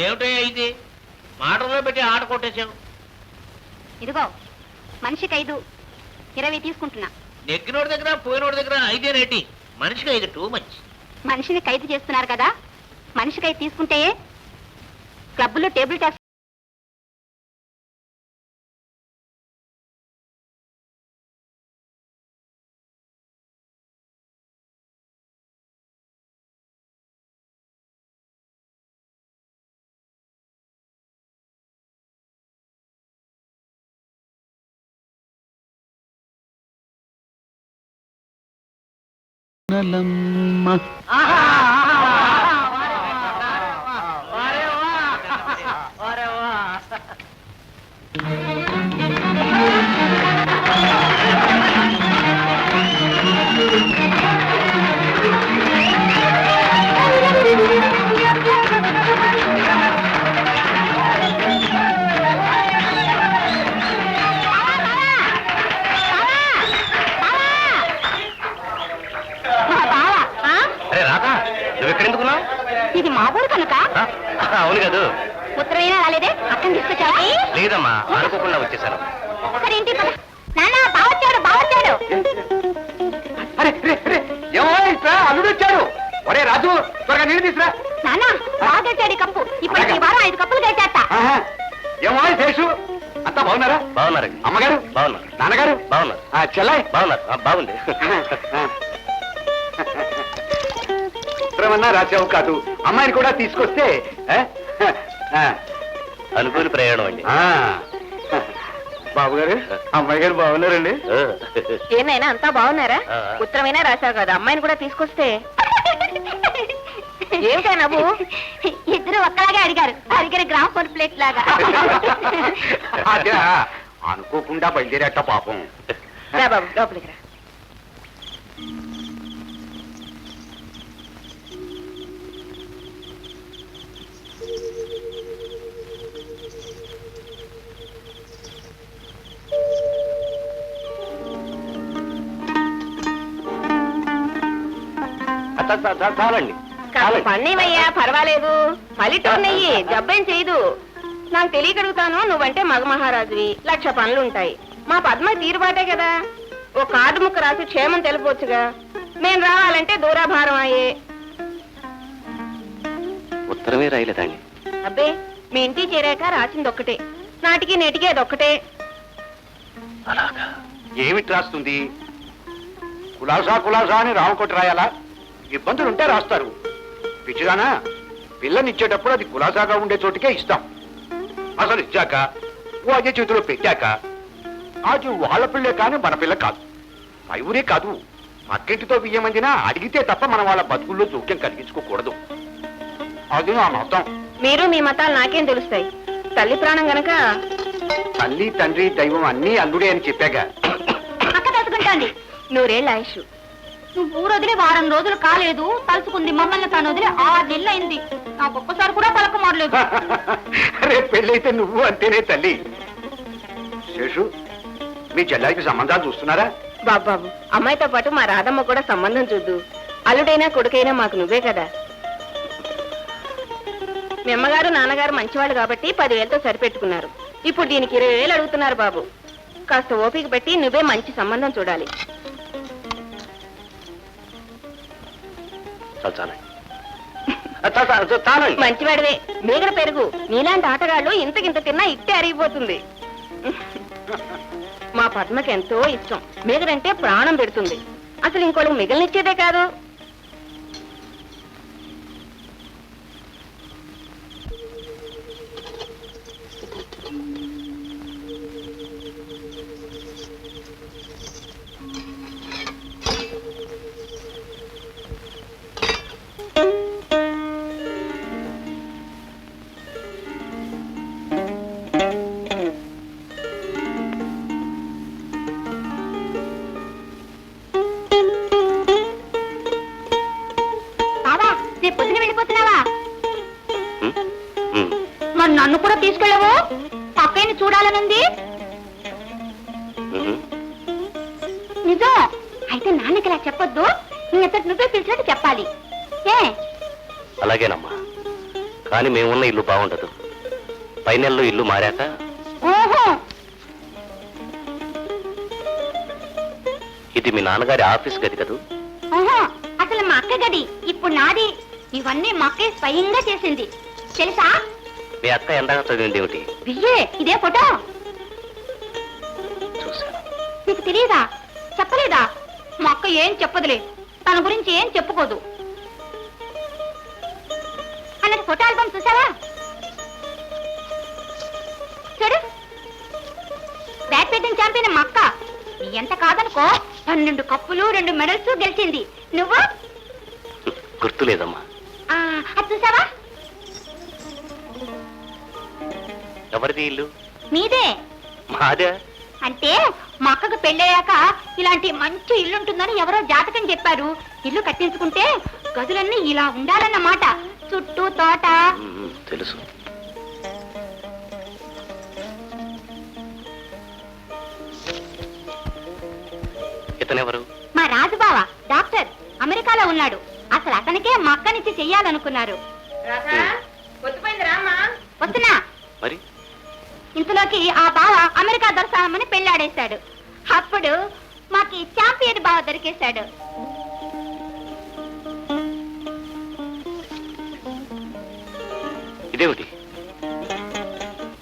ఏమిటో ఇది మాటల్లో పెట్టి ఆట కొట్టేశావు. ఇదిగో మనిషికి 5, 20 తీసుకుంటున్నా. నెగ్గినోడి దగ్గర పోయినోడి దగ్గర 5 రేటి, మనిషికి 5 టూ మచ్. మనిషిని 5 చేస్తున్నారు కదా, మనిషికి 5 తీసుకుంటే క్లబ్లో టేబుల్ టాక్స్ నువ్వెక్కడెందుకున్నావు? ఇది మా ఊరు కనుక. అవును కదా. ఉత్తరమైనా రాలేదే, అక్కని తీసుకొచ్చావా? లేదమ్మా, అనుకోకుండా వచ్చేసాను. సరే ఇంటికి పద. నాన్న బావొచ్చాడు, బావొచ్చాడు. అల్లుడు వచ్చాడు. ఒరే రాజు, త్వరగా నీళ్ళు తీసురా. నాన్న బాగా గెలిచాడు ఈ కప్పు. ఇప్పటికి ఈ వారం 5 కప్పులు గెలిచేస్తా. ఏమో శేషు, అంతా బాగున్నారా? బాగున్నారు. అమ్మగారు బాగున్నారు. నాన్నగారు బాగున్నారు. చెల్లాయి బాగున్నారు. బాగుంది. ఉత్తరమన్నా రాసావు కాదు, అమ్మాయిని కూడా తీసుకొస్తే అనుకూలి ప్రయాణం అండి. బాబు గారు, అమ్మాయి గారు బాగున్నారండి? ఏనైనా అంతా బాగున్నారా? ఉత్తరమైనా రాశావు కదా, అమ్మాయిని కూడా తీసుకొస్తే. ఏమిటా నవ్వు? ఇద్దరు ఒక్కలాగే అడిగారు, అడిగారు గ్రామ్ ఫోన్ ప్లేట్ లాగా. అదే అనుకోకుండా బయలుదేరట పాపం. రా బాబు లోపలికి రా. చాలండి. పన్నీవయ్యా, పర్వాలేదు. పల్లెటూరు నెయ్యి జబ్బేం చేయదు. నాకు తెలియగలుగుతాను, నువ్వంటే మగ మహారాజువి, 1,00,000 పనులుంటాయి. మా పద్మ తీరుబాటే కదా, ఓ కార్డు ముక్క రాసి క్షేమం తెలిపొచ్చుగా. మేం రావాలంటే దూరాభారం అయ్యే. ఉత్తరమే రాయలేదండి. అబ్బే, మీ ఇంటికి చేరాక రాసింది ఒక్కటే, నాటికి నేటికి అదొక్కటే. ఏమిటి రాస్తుంది? కులాసా కులాసా అని రామకోటి రాయాలా? ఇబ్బందులుంటే రాస్తారు. పిచ్చిదానా, పిల్లనిచ్చేటప్పుడు అది కులాసాగా ఉండే చోటుకే ఇస్తాం. అసలు ఇచ్చాక ఓ అజయ్ చేతిలో పెట్టాక అది వాళ్ళ పిల్లే కానీ మన పిల్ల కాదు. పై ఊరే కాదు, పక్కింటితో బియ్యమందినా అడిగితే తప్ప మనం వాళ్ళ బతుకుల్లో జోక్యం కలిగించుకోకూడదు. అది నా మతం. మీరు మీ మతాలు నాకేం తెలుస్తాయి? తల్లి ప్రాణం గనక. తల్లి తండ్రి దైవం అన్నీ అల్లుడే అని చెప్పాక అక్క తలుచుకుంటోంది. నూరేళ్ళ ఆయుష్. నువ్వు ఊరు వదిలి వారం రోజులు కాలేదు, తలుచుకుంది. మమ్మల్ని తాను వదిలి 6 నెలలు అయింది. నాకు ఒక్కసారి కూడా పలక మారలేదు. రేపు పెళ్ళైతే నువ్వు అంతేనే తల్లి. శేషు, మీ చెల్లాయికి సంబంధాలు చూస్తున్నారా? బాబాబు, అమ్మాయితో పాటు మా రాధమ్మ కూడా సంబంధం చూద్దు. అల్లుడైనా కొడుకైనా మాకు నువ్వే కదా. మీ అమ్మగారు నాన్నగారు మంచివాళ్ళు కాబట్టి 10,000తో సరిపెట్టుకున్నారు. ఇప్పుడు దీనికి 20,000 అడుగుతున్నారు బాబు. కాస్త ఓపిక పెట్టి నువ్వే మంచి సంబంధం చూడాలి. మంచివాడివే, మీగడ పెరుగు. నీలాంటి ఆటగాళ్ళు ఇంతకింత తిన్నా ఇట్టే అరిగిపోతుంది. మా పద్మకి ఎంతో ఇష్టం. మీగడంటే ప్రాణం పెడుతుంది. అసలు ఇంకోళ్ళకి మిగిలినిచ్చేదే కాదు. బాబా, రేపు పొద్దున వెళ్ళిపోతున్నావా? మరి నన్ను కూడా తీసుకెళ్ళవు? అక్కయ్యని చూడాలనుంది. నిజం అయితే నాన్నకి ఇలా చెప్పొద్దు. నీ అంతటి నువ్వే పిలిచినట్టు చెప్పాలి. ఏ? అలాగేనమ్మా, కానీ మేమున్న ఇల్లు బాగుండదు. పై నెలలో ఇల్లు మారాక. ఓహో, ఇది మీ నాన్నగారి ఆఫీస్ గది కదూ? ఓహో, అసలు మా అక్క గది ఇప్పుడు నాది. ఇవన్నీ మా అక్క స్వయంగా చేసింది తెలుసా? మీ అక్క ఎందాక చదివింది ఏమిటి? బియ్యే. ఇదే ఫోటో చూశాను. నీకు తెలియదా? చెప్పలేదా? మా అక్క ఏం చెప్పదులే, తన గురించి ఏం చెప్పుకోదు. అన్నది ఫోటో ఆల్బమ్ చూసావా? చూడు, బ్యాడ్మింటన్ ఛాంపియన్ మా అక్క. నీ ఎంత కాదనుకో 12 కప్పులు 2 మెడల్స్ గెలిచింది. నువ్వు? గుర్తులేదమ్మా. అది చూసావా? ఎవరిది ఇల్లు? మీదే. మాదే. అంటే మా అక్కకు పెళ్ళయ్యాక ఇలాంటి మంచి ఇల్లు ఉంటుందని ఎవరో జాతకం చెప్పారు. ఇల్లు కట్టించుకుంటే గదులన్నీ ఇలా ఉండాలన్నమాట. చుట్టూ తోట. తెలుసు. ఇతనెవరు? మా రాజుబావ డాక్టర్, అమెరికాలో ఉన్నాడు. అసలు అతనికే మా అక్కనిచ్చి చెయ్యాలనుకున్నారు. వస్తున్నా. మరి ఇంతలోకి ఆ బావ అమెరికా దొరసామని పెళ్ళాడేశాడు. అప్పుడు మాకు ఈ ఛాంపియన్ బావ దొరికేశాడు. ఇదేమిటి?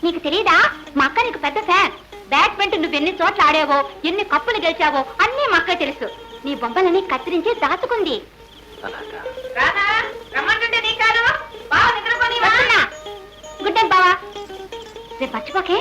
నీకు తెలీదా? మా అక్క నీకు పెద్ద ఫ్యాన్. బ్యాడ్మింటన్ నువ్వు ఎన్ని చోట్ల ఆడావో, ఎన్ని కప్పులు గెలిచావో అన్నీ మా అక్క తెలుసు. నీ బొమ్మలని కత్తిరించి దాచుకుంది. అలాగా. గుడ్ నైట్ బావా. రేపు మర్చిపోకే.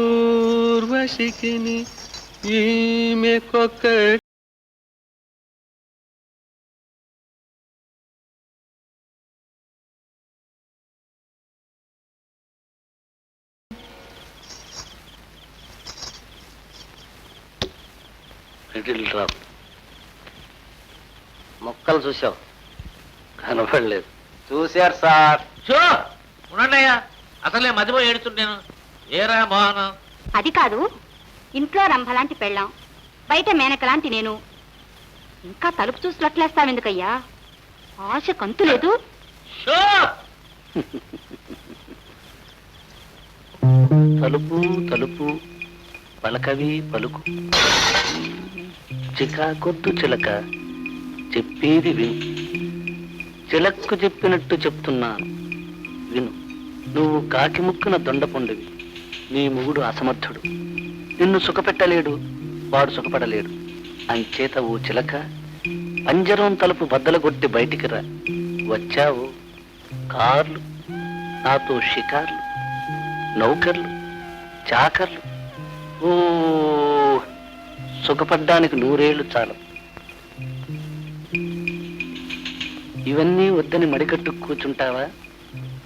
ఊర్వశికిని ఈమెకొక్క మొక్కలు చూసావు, కనపడలేదు. చూశారు సార్. చో ఉన్నయ్యా, అసలే మధ్యలో ఏడుతుంటాను. ఏరా మోహనం? అది కాదు, ఇంట్లో రంభలాంటి పెళ్ళాం, బయట మేనకలాంటి నేను. ఇంకా తలుపు చూసి లొట్లేస్తావెందుకయ్యా? ఆశ కంతు లేదు. తలుపు తలుపు పలకవి పలుకు, చికాకొద్దు చిలక చెప్పేది విను, చిలక్కు చెప్పినట్టు చెప్తున్నాను విను. నువ్వు కాకి ముక్కున దొండపొండవి, నీ మొగుడు అసమర్థుడు, నిన్ను సుఖపెట్టలేడు, వాడు సుఖపడలేడు. అంచేత ఓ చిలక పంజరం తలుపు బద్దలగొట్టి బయటికి రా. వచ్చావు కార్లు, నాతో షికార్లు, నౌకర్లు, చాకర్లు, ఓ సుఖపడ్డానికి 100 ఏళ్ళు చాలు. ఇవన్నీ వద్దని మడికట్టు కూర్చుంటావా?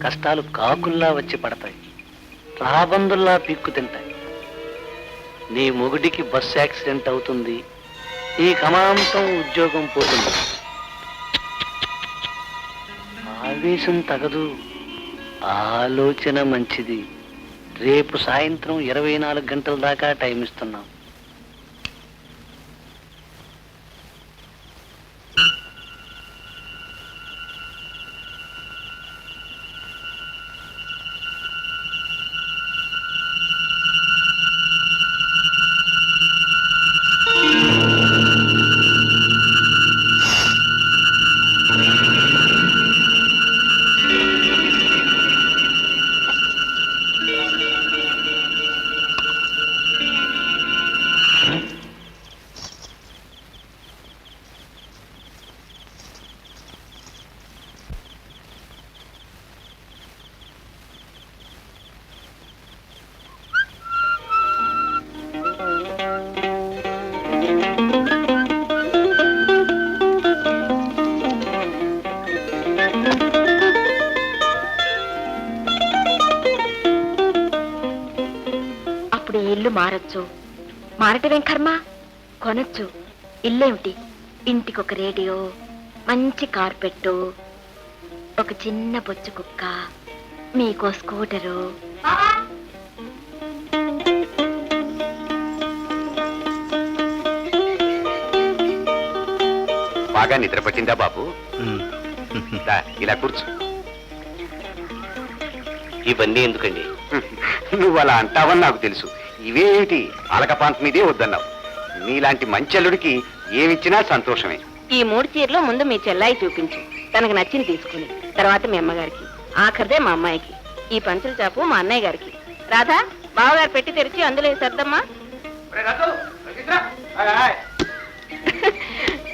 కష్టాలు కాకుల్లా వచ్చి పడతాయి, రాబందుల్లా పీక్కు తింటాయి. నీ మొగుడికి బస్సు యాక్సిడెంట్ అవుతుంది, ఈ కమాంతం ఉద్యోగం పోతుంది. ఆవేశం తగదు, ఆలోచన మంచిది. రేపు సాయంత్రం 24 గంటల దాకా టైం ఇస్తున్నాం. ఇల్లు మారచ్చు, మారటమేం కర్మ, కొనొచ్చు. ఇల్లేమిటి, ఇంటికొక రేడియో, మంచి కార్పెట్టు, ఒక చిన్న బొచ్చు కుక్క, మీకో స్కూటరు. బాగా నిద్ర పట్టిందా బాబు? దా, ఇలా కూర్చో. ఇవన్నీ ఎందుకండి? నువ్వు అలా అంటావని నాకు తెలుసు. ఇవేమిటి అలకపాంత మీదే వద్దన్నావు. నీలాంటి మంచి అల్లుడికి ఏమిచ్చినా సంతోషమే. ఈ 3 చీరలో ముందు మీ చెల్లాయి చూపించు, తనకు నచ్చింది తీసుకుని, తర్వాత మీ అమ్మగారికి, ఆఖరిదే మా అమ్మాయికి. ఈ పంచుల చాపు మా అన్నయ్య గారికి. రాధా, బావగారు పెట్టి తెరిచి అందులో సర్దమ్మా.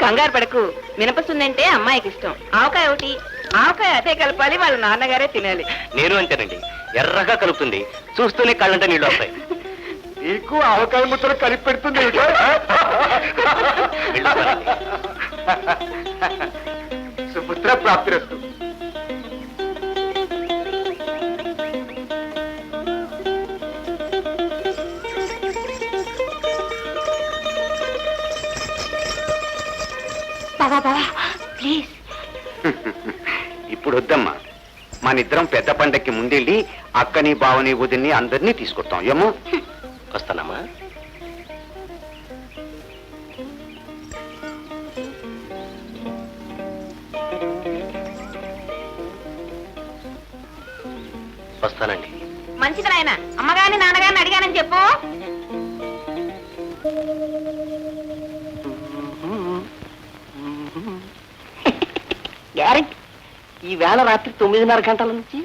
కంగారు పడకు, మినపసుందంటే అమ్మాయికి ఇష్టం. ఆవకాయ ఒకటి, ఆవకాయ అదే కలపాలి, వాళ్ళ నాన్నగారే తినాలి. నేను అంతేనండి, ఎర్రగా కలుపుతుంది, చూస్తూనే కళ్ళంటే నీళ్ళు వస్తాయి. నీకు ఆవకాయ ముద్దలు కలిపి పెడుతుంది. సుపుత్ర ప్రాప్తిరస్తు. ప్లీజ్. ఇప్పుడు వద్దమ్మా, మనిద్దరం పెద్ద పండక్కి ముందెళ్ళి అక్కని బావని వదిన్ని అందరినీ తీసుకొస్తాం. ఏమో వస్తానమ్మా. వస్తానండి. మంచిది నాయన, అమ్మగారిని నాన్నగారిని అడిగానని చెప్పు. గ్యారెంటీ. ఈ వేళ రాత్రి 9:30 గంటల నుంచి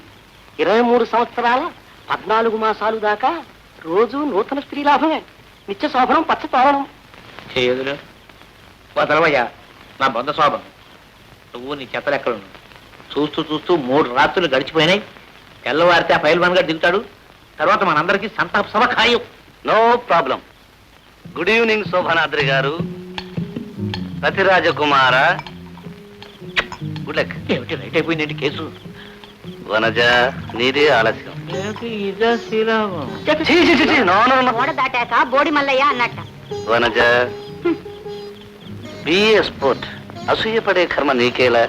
23 సంవత్సరాల 14 మాసాలు దాకా రోజు నూతన స్త్రీ లాభమే. నిత్య శోభనం, పచ్చ తోరణం. చేయదులు వదలవయ్యా, నా బంధ శోభం. నువ్వు నీ చెత్తలెక్కడు. చూస్తూ చూస్తూ 3 రాత్రులు గడిచిపోయినాయి. తెల్లవారితే ఆ పైల్వాన్ గారు దిగుతాడు. తర్వాత మనందరికీ సంతాప సభ ఖాయం. No problem. Good evening Shobhanadri garu, సతిరాజకుమార. Good luck. ఏమిటి రైట్ అయిపోయిందేంటి కేసు? వనజ, నీదే ఆలస్యం. ఓడ దాటాక బోడి మల్లయ్య అన్నట్ట. Vanaja, BA sport. అసూయపడే కర్మ నీకేలా,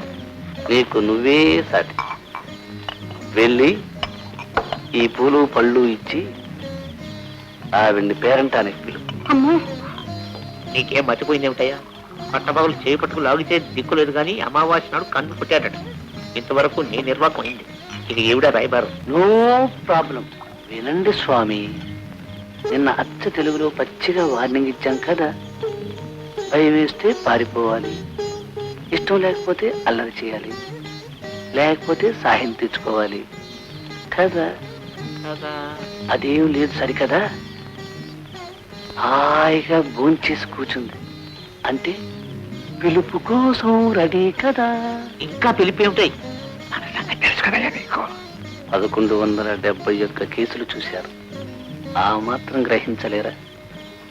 నీకు నువ్వే సాటి. వెళ్ళి ఈ పూలు పళ్ళు ఇచ్చి ఆవిడ్ని పేరంటానికి పిలు. అమ్మో, నీకేం మర్చిపోయింది ఏమిటయ్యా? పట్టపగలు చేయి పట్టుకు లాగితే దిక్కులేదు కానీ అమావాస్య నాడు కన్ను పుట్టాడట. ఇంతవరకు నీ నిర్వాహకం అయింది. ఇక ఏవిడా రాయబారు? No problem. వినండి స్వామి, నిన్న అచ్చ తెలుగులో పచ్చిగా వార్నింగ్ ఇచ్చాం కదా. భయం వేస్తే పారిపోవాలి, ఇష్టం లేకపోతే అల్లరి చేయాలి, లేకపోతే సాయం తెచ్చుకోవాలి కదా. అదేం లేదు సరికదా. హాయిగా భోంచేసి కూర్చుంది అంటే పిలుపు కోసం రెడీ కదా. ఇంకా పిలిపేమిటాయి? 1171 కేసులు చూశారు. ఆ మాత్రం గ్రహించలేరా?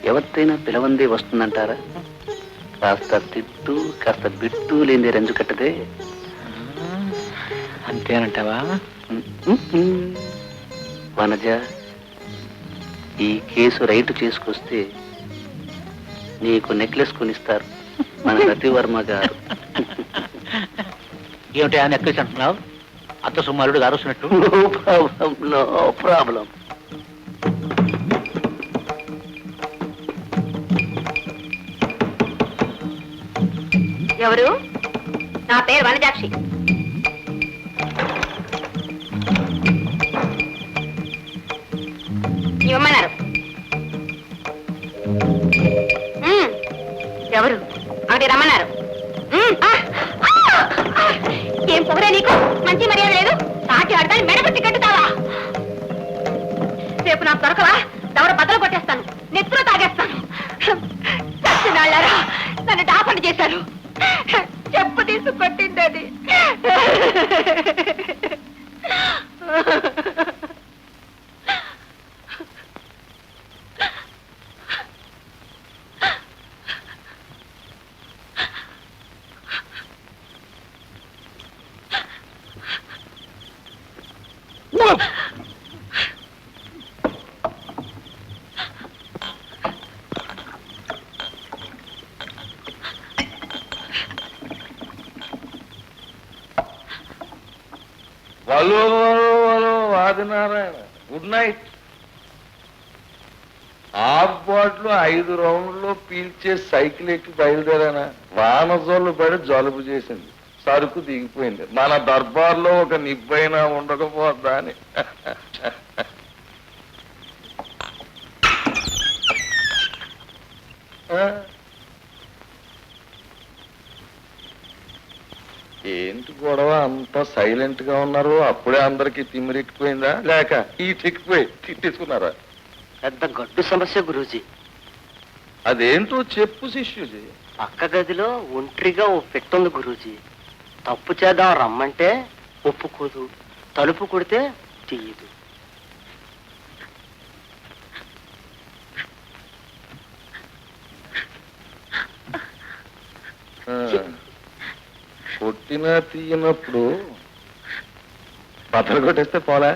ఎవరితైనా పిలవందే వస్తుందంటారా? కాస్త తిట్టు కాస్త బిట్టు లేని రంజు కట్టదే. అంతేనంటావా? వనజ, ఈ కేసు రైటు చేసుకొస్తే నీకు నెక్లెస్ కొనిస్తారు మన రతివర్మ గారు. ఏమిటి ఆ నెక్లెస్ అంటున్నావు? అంత సుమారుడు గారుస్తున్నట్టు. No problem, no problem. ఎవరు? నా పేరు వనజాక్షి. ఇవ్వమన్నారు. ఎవరు? అక్కడికి రమ్మన్నారు. ఏం పొగరే నీకు? మంచి మర్యాద లేదు. సాటి ఆడతాను మెడపట్టి కట్టుతావా? రేపు నాకు దొరకవా? దవడ బద్దలు కొట్టేస్తాను, నెత్తులో తాగేస్తాను. చచ్చినాళ్ళారా, నన్ను డాపండి చేశారు. చెప్పు తీసు కొట్టింది అది. వాళ్ళు Adinarayana, good night. Half bottle 5 రౌండ్లో పీల్చే సైకిల్ ఎక్కి బయలుదేరానా, వానజోళ్ళు పడి జలుబు చేసింది, సరుకు దిగిపోయింది. మన దర్బార్లో ఒక నిబ్బైనా ఉండకపోద్దా అని. ఏంటి గొడవ, అంతా సైలెంట్ గా ఉన్నారు? అప్పుడే అందరికి తిమ్మిరెక్కిపోయిందా, లేక ఈ చెక్కిపోయి తిట్టేసుకున్నారా? పెద్ద గడ్డు సమస్య గురూజీ. అదేంటో చెప్పు శిష్యుజీ. పక్క గదిలో ఒంటరిగా ఓ పెట్టుంది గురూజీ. తప్పు చేద్దాం రమ్మంటే ఒప్పుకోదు, తలుపు కొడితే తీయదు. కొట్టినా తీయనప్పుడు బట్టలు కొట్టేస్తే పోలే.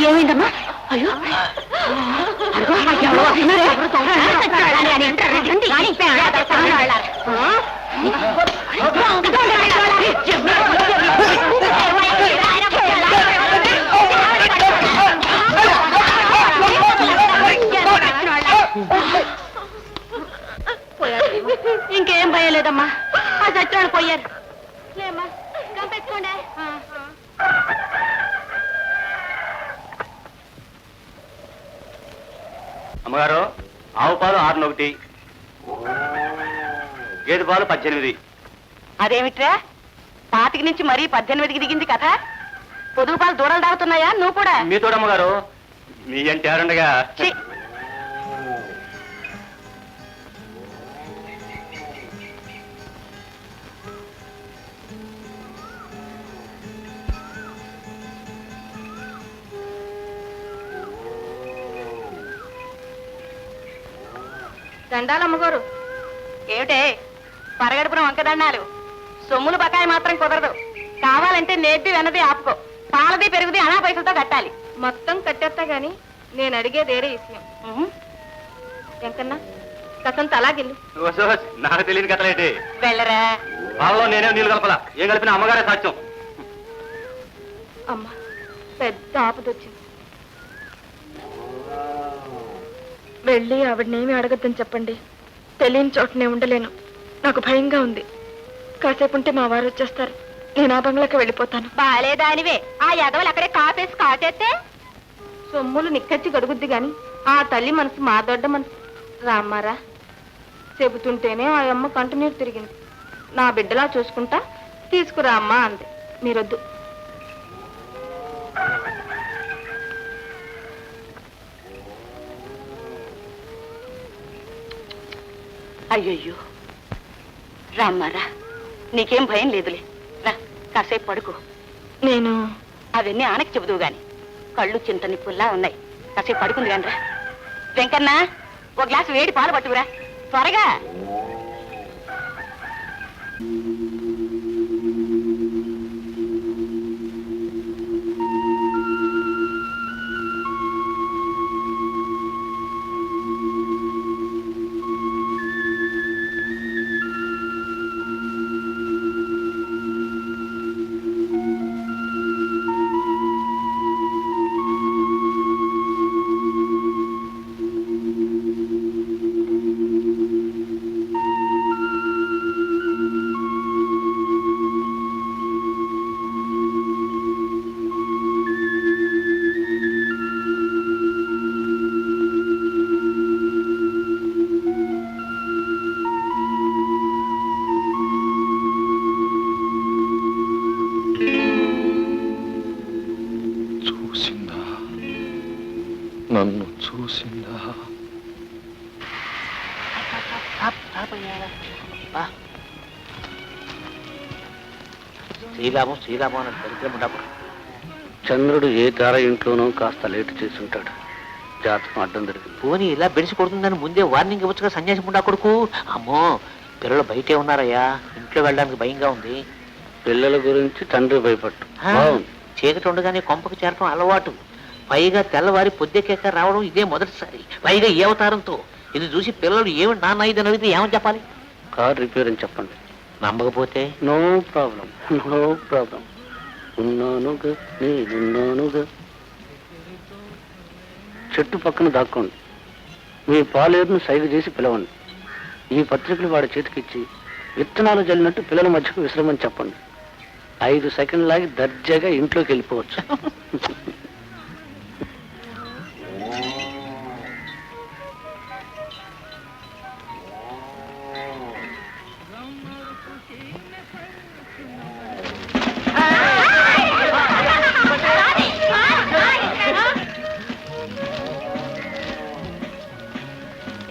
ఏమైందమ్మా? అయ్యో ఇంకేం భయలేదమ్మా. ఆ చచ్చాడు పోయారు. లేమ్మా కంపెట్టుకోండి. అమ్మగారు, ఆవు పాలు 6:01, గేదె పాలు 18. అదేమిట్రా, 25 నుంచి మరీ 18కి దిగింది కదా. పొదుగు పాలు దూరం తాగుతున్నాయా నువ్వు కూడా? మీ తోడమ్మగారు, మీ అంటే ఎవరుండగా. దండాలమ్మగారు. ఏమిటే పరగడుపున వంకదండాలు? సొమ్ములు బకాయి మాత్రం కుదరదు. కావాలంటే నేద్ది వెనది ఆపుకో. పాలది పెరుగుది అనా పైసలతో కట్టాలి. మొత్తం కట్టేస్తా గాని నేను అడిగేది వేరే విషయం. ఎంకన్నా కసంత అలాగిల్లు. నాకు తెలియని కథలేంటి? వెళ్ళరా. పాలలో నేనే నీళ్ళు కలపలా. ఏం కలిపిన అమ్మగారే సాక్ష్యం. అమ్మా పెద్ద ఆపదొచ్చింది. వెళ్ళి ఆవిడనేమి అడగద్దని చెప్పండి. తెలియని చోటనే ఉండలేను. నాకు భయంగా ఉంది. కాసేపు ఉంటే మా వారు వచ్చేస్తారు. నేను ఆ బంగ్లాకి వెళ్ళిపోతాను. బాలేదానివే. ఆ యదవలు అక్కడే కాపేసి కాటేస్తే సొమ్ములు నిక్కచ్చి గడుగుద్ది గాని ఆ తల్లి మనసు మా దొడ్డ మనసు. రామ్మారా, చెబుతుంటేనే ఆ అమ్మ కంటినీరు తిరిగింది. నా బిడ్డలా చూసుకుంటా తీసుకురా అమ్మా అంది. మీరొద్దు. అయ్యయ్యో రామ్మారా, నీకేం భయం లేదులే. రా కాసేపు పడుకో. నేను అవన్నీ ఆనకి చెబుదువు గాని. కళ్ళు చింత నిప్పుల్లా ఉన్నాయి. కాసేపు పడుకుంది కాని రా. వెంకన్న, ఓ గ్లాసు వేడి పాలు పట్టుకురా త్వరగా. చూసిందా? శ్రీరామం శ్రీరామం అన్న దరిద్రం ఉన్నప్పుడు చంద్రుడు ఏ తార ఇంట్లోనూ కాస్త లేటు చేసి ఉంటాడు. జాతకం అడ్డం జరిగింది. పోనీ ఇలా బెడిసి కొడుతుందని ముందే వార్నింగ్ ఇవ్వచ్చుగా సన్యాసి ముండా కొడుకు. అమ్మో, పిల్లలు బయటే ఉన్నారయ్యా, ఇంట్లో వెళ్ళడానికి భయంగా ఉంది. పిల్లల గురించి తండ్రి భయపట్టు. చీకటి ఉండగానే కొంపకు చేరటం అలవాటు, పైగా తెల్లవారి పొద్దెక్కాక రావడం ఇదే మొదటిసారి, పైగా ఏ అవతారంతో. ఇది చూసి పిల్లలు ఏమి నాన్న ఇది అడిగితే ఏమని చెప్పాలి? కార్ రిపేర్ అని చెప్పండి. నమ్మకపోతే నో ప్రాబ్లం, నో ప్రాబ్లం. ఉన్నానుగా నేనున్నానుగా. చెట్టు పక్కన దాక్కోండి. మీ పాలేరును సైగ చేసి పిలవండి. ఈ పత్రికలు వాడి చేతికిచ్చి విత్తనాలు జల్లినట్టు పిల్లల మధ్యకు విశ్రమని చెప్పండి. 5 సెకండ్లు లాగి దర్జాగా ఇంట్లోకి వెళ్ళిపోవచ్చు.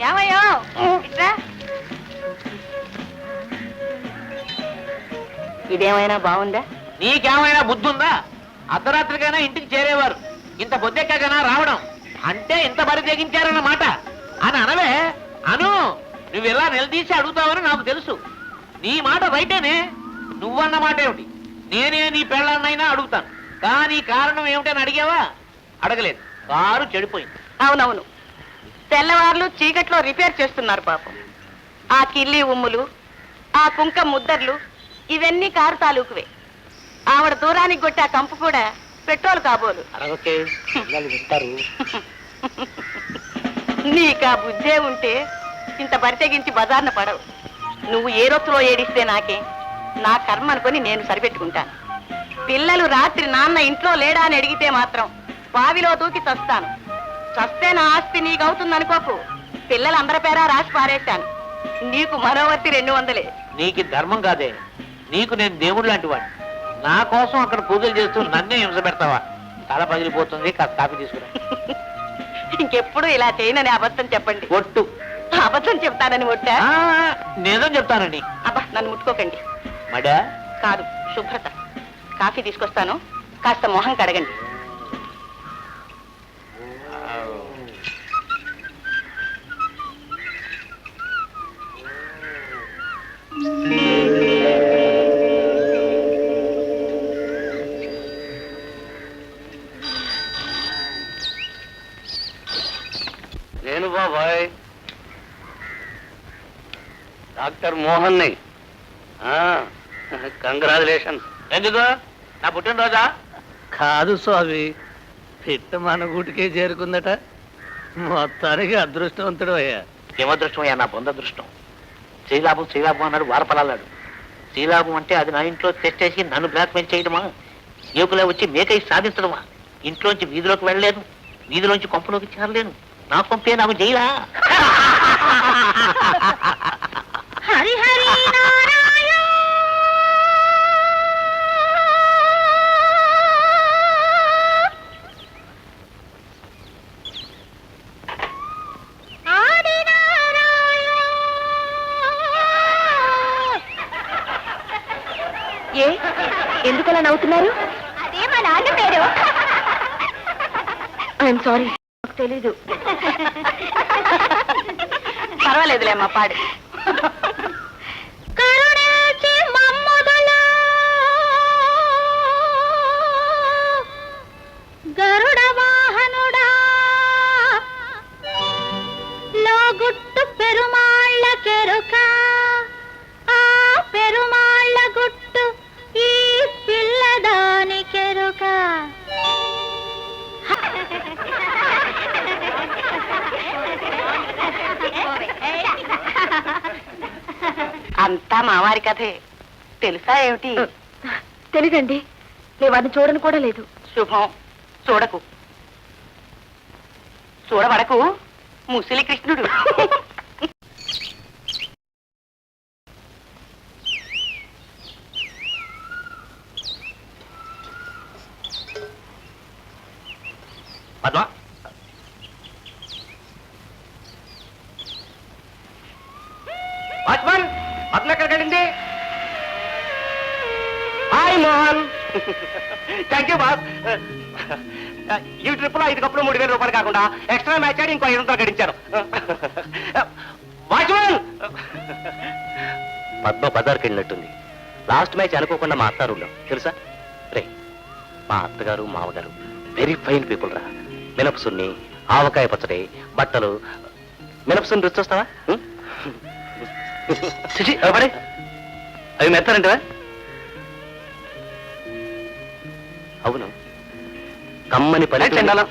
ఏమయ్యో ఇట్రా. ఇదేమైనా బాగుందా? నీకేమైనా బుద్ధి ఉందా? అర్ధరాత్రికైనా ఇంటికి చేరేవారు, ఇంత పొద్దెక్కగానా రావడం అంటే ఇంత బరి తెగించారన్నమాట అని అనవే. అను, నువ్వు ఇలా నిలదీసి అడుగుతావని నాకు తెలుసు. నీ మాట రైటేనే, నువ్వన్న మాట ఏమిటి? నేనే నీ పెళ్ళన్నైనా అడుగుతాను, కానీ కారణం ఏమిటని అడిగావా? అడగలేదు. కారు చెడిపోయింది. అవునవును, తెల్లవార్లు చీకట్లో రిపేర్ చేస్తున్నారు పాపం. ఆ కిల్లి ఉమ్ములు, ఆ కుంక ముద్దర్లు ఇవన్నీ కారు తాలూకువే. ఆవిడ దూరానికి కొట్టే ఆ కంపు కూడా పెట్రోల్ కాబోలు. అడగకే, పిల్లలు వింటారు. నీకు ఆ బుద్ధే ఉంటే ఇంత బరితెగించి బజార్న పడవు. నువ్వు ఏ రొత్తులో ఏడిస్తే నాకే, నా కర్మ అనుకొని నేను సరిపెట్టుకుంటాను. పిల్లలు రాత్రి నాన్న ఇంట్లో లేడా అని అడిగితే మాత్రం బావిలో దూకి చస్తాను. చస్తే నా ఆస్తి నీకవుతుందనుకోకు. పిల్లలందరి పేరా రాసి పారేశాను. నీకు మరోవర్తి 200. నీకు ధర్మం కాదే, నీకు నేను దేవుడు లాంటి వాడిని. నా కోసం అక్కడ పూజలు చేస్తూ నన్నే హింస పెడతావా? తల పగిలిపోతుంది, కాస్త కాఫీ తీసుకురా. ఇంకెప్పుడు ఇలా చేయనని అబద్ధం చెప్పండి. ఒట్టు. అబద్ధం చెప్తానని ఒట్టా? నిజం చెప్తానండి. అబ్బా, నన్ను ముట్టుకోకండి. మడా కాదు, శుభ్రత. కాఫీ తీసుకొస్తాను, కాస్త మొహం కడగండి. నేను బాబాయ్ డాక్టర్ మోహన్ని. కంగ్రాచులేషన్స్. ఎందుకు? నా పుట్టినరోజా? కాదు స్వామి, పిట్ట మన గుటికే చేరుకుందట. మొత్తానికి అదృష్టవంతుడు అయ్యా. ఏమదృష్టం అయ్యా? నా బొందదృష్టం. శ్రీలాభం శ్రీలాభం అన్నాడు, వారపలాడు. శ్రీలాభం అంటే అది నా ఇంట్లో తెచ్చేసి నన్ను బ్లాక్మెయిల్ చేయడమా? యువకులే వచ్చి మేకై సాధించడమా? ఇంట్లోంచి వీధిలోకి వెళ్ళలేను, వీధిలోంచి కొంపలోకి చేరలేను. నా కొంపే నాకు జైలా. హరి హరి నారాయణ ఆది నారాయణ. ఎందుకలా నవ్వుతున్నారు? అదే మా నాన్న పేరు. ఐఎమ్ సారీ, తెలీదు. పర్వాలేదులే అమ్మా, పాడు. కరుణించి మమ్ముదల గరుడ వాహనుడా, లోగుట్టు పెరుమాళ్ళ కెరుక, ఆ పెరుమాళ్ళ గుట్టు ఈ పిల్లదాని కెరుక. అంతా మావారి కథే. తెలుసా ఏమిటి? తెలీదండి, నేను వాడిని చూడను కూడా లేదు. శుభం. చూడకు, చూడబడకు. ముసలి కృష్ణుడు. Padma, thank you boss. ఈ ట్రిప్ లో 5 కప్పులు 3,000 రూపాయలు కాకుండా ఎక్స్ట్రా మ్యాచ్ ఆడి ఇంకో 500 గడించారు. వాచ్మన్! పద్మ బజార్కి వెళ్ళినట్టుంది. లాస్ట్ మ్యాచ్ అనుకోకుండా మా అత్తారులో తెలుసా రే. మా అత్తగారు మామగారు వెరీ ఫైన్ పీపుల్ రా. మినపసున్ని, ఆవకాయ పచ్చడి, బట్టలు. మినపసున్ని రుచి వస్తావా? చిచి పడే అవి మెత్తారంటవా? అవును, కమ్మని పని చెండాలా.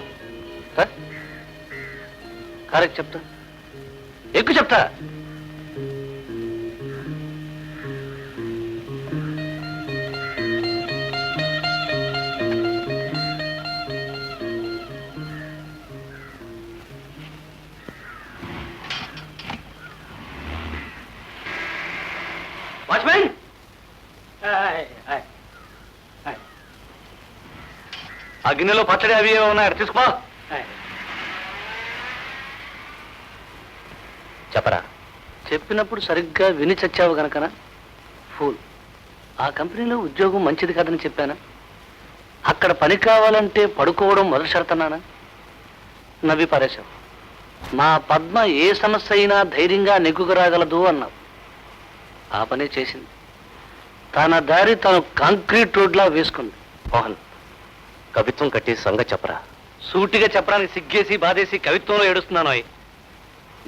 కరెక్ట్ చెప్తా, ఎక్కువ చెప్తా. వాచ్మెన్! ఆ గిన్నెలో పచ్చడి అవి ఉన్నాయి, తీసుకో. చెప్పరా. చెప్పినప్పుడు సరిగ్గా విని చచ్చావు గనకనా ఫూల్. ఆ కంపెనీలో ఉద్యోగం మంచిది కాదని చెప్పానా? అక్కడ పని కావాలంటే పడుకోవడం మొదటి షరతన్నానా? నవ్వి పారేశావు. మా పద్మ ఏ సమస్య అయినా ధైర్యంగా నెగ్గుకురాగలదు అన్నావు. ఆ పనే చేసింది. తన దారి తను కాంక్రీట్ రోడ్లా వేసుకుంది. మోహన్, కవిత్వం కట్టి సంగతి చెప్పరా. సూటిగా చెప్పడానికి సిగ్గేసి బాధేసి కవిత్వంలో ఏడుస్తున్నాను.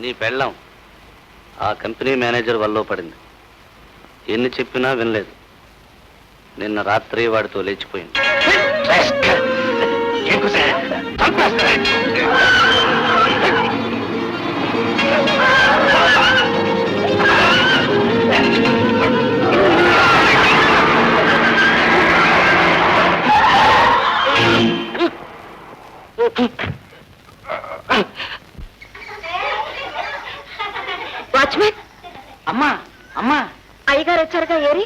నీ పెళ్ళాం ఆ కంపెనీ మేనేజర్ వల్ల పడింది. ఎన్ని చెప్పినా వినలేదు. నిన్న రాత్రి వాడితో లేచిపోయింది. వాచ్మెన్! అమ్మా అమ్మా, అయ్యగారు వచ్చారుగా, ఏరి?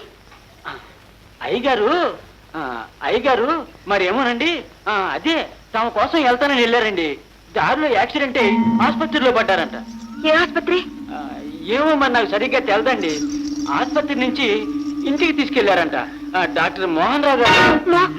అయ్యగారు మరేమోనండి, అదే తమ కోసం వెళ్తానని వెళ్ళారండి. దారిలో యాక్సిడెంట్ అయ్యి ఆసుపత్రిలో పడ్డారంట. ఏ ఆసుపత్రి? ఏమో మరి నాకు సరిగ్గా తెలదండి. ఆసుపత్రి నుంచి ఇంటికి తీసుకెళ్లారంట. డాక్టర్ మోహన్ రావు గారు.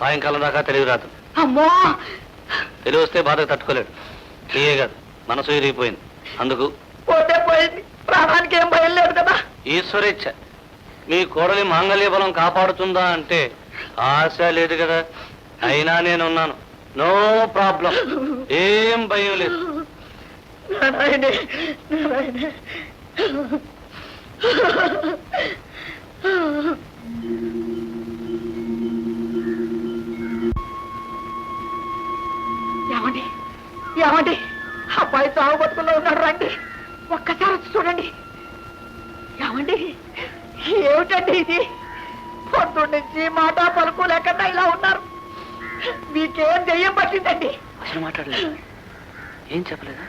సాయంకాలం దాకా తెలివి రాదు. అమ్మో! తెలివి వస్తే బాధ తట్టుకోలేడు. ఏ కాదు, మనసు విరిగిపోయింది. అందుకు పోతే పోయింది, ప్రాణానికి ఏం భయం లేదు కదా. ఈశ్వరేచ్ఛ. మీ కోడలి మాంగళ్య బలం కాపాడుతుందా అంటే ఆశ లేదు కదా. అయినా నేనున్నాను, నో ప్రాబ్లం, ఏం భయం లేదు. నారాయణే, నారాయణే. ఏమండి, ఏమండి, అబ్బాయి చావు బతుకుల్లో ఉన్నాడు, రండి ఒక్కసారి వచ్చి చూడండి. ఏమండి, ఏమిటండి ఇది? పొద్దున్న నుంచి మాట పలుకు లేకుండా ఇలా ఉన్నారు. మీకేం దెయ్యం పట్టిందండి? అసలు మాట్లాడలేదు, ఏం చెప్పలేదా?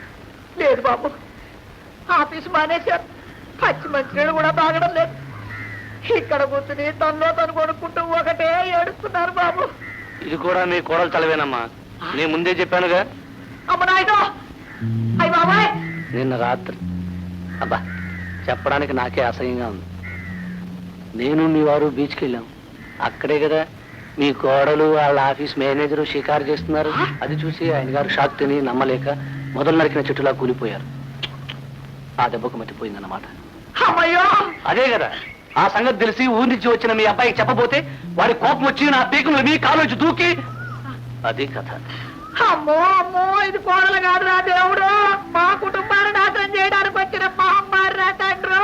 లేదు బాబు, ఆఫీసు మానేశారు. పచ్చి మంచినీళ్ళు కూడా తాగడం లేదు. ఇక్కడ కూర్చుని తనలో తను కొనుక్కుంటూ ఒకటే ఏడుస్తున్నారు బాబు. ఇది కూడా మీ కోడలు తలవేనమ్మా. నేను ముందే చెప్పానుగా. అమ్మ నాయనో, అయ్య బాబాయ్. నిన్న రాత్రి, అబ్బా చెప్పడానికి నాకే అసహ్యంగా ఉంది. నేను మీ వారు బీచ్కి వెళ్ళాం. అక్కడే కదా మీ కోడలు వాళ్ళ ఆఫీస్ మేనేజరు షికారు చేస్తున్నారు. అది చూసి ఆయన గారు షాక్ తిని నమ్మలేక మొదలు నరికిన చెట్టులా కూలిపోయారు. ఆ దెబ్బకు మతిపోయిందన్నమాట. అమ్మయ్యో, అదే కదా. ఆ సంగతి తెలిసి ఊరి నుంచి వచ్చిన మీ అబ్బాయికి చెప్పబోతే వాడి కోపం వచ్చి నా పీకులు మీ కాలోంచి దూకి, అది కథ. అమ్మో అమ్మో, ఇది కోడలు కాదురా దేవుడు. మా కుటుంబాన్ని నాశనం చేయడానికి వచ్చిన మహమ్మారి రా తండ్రు.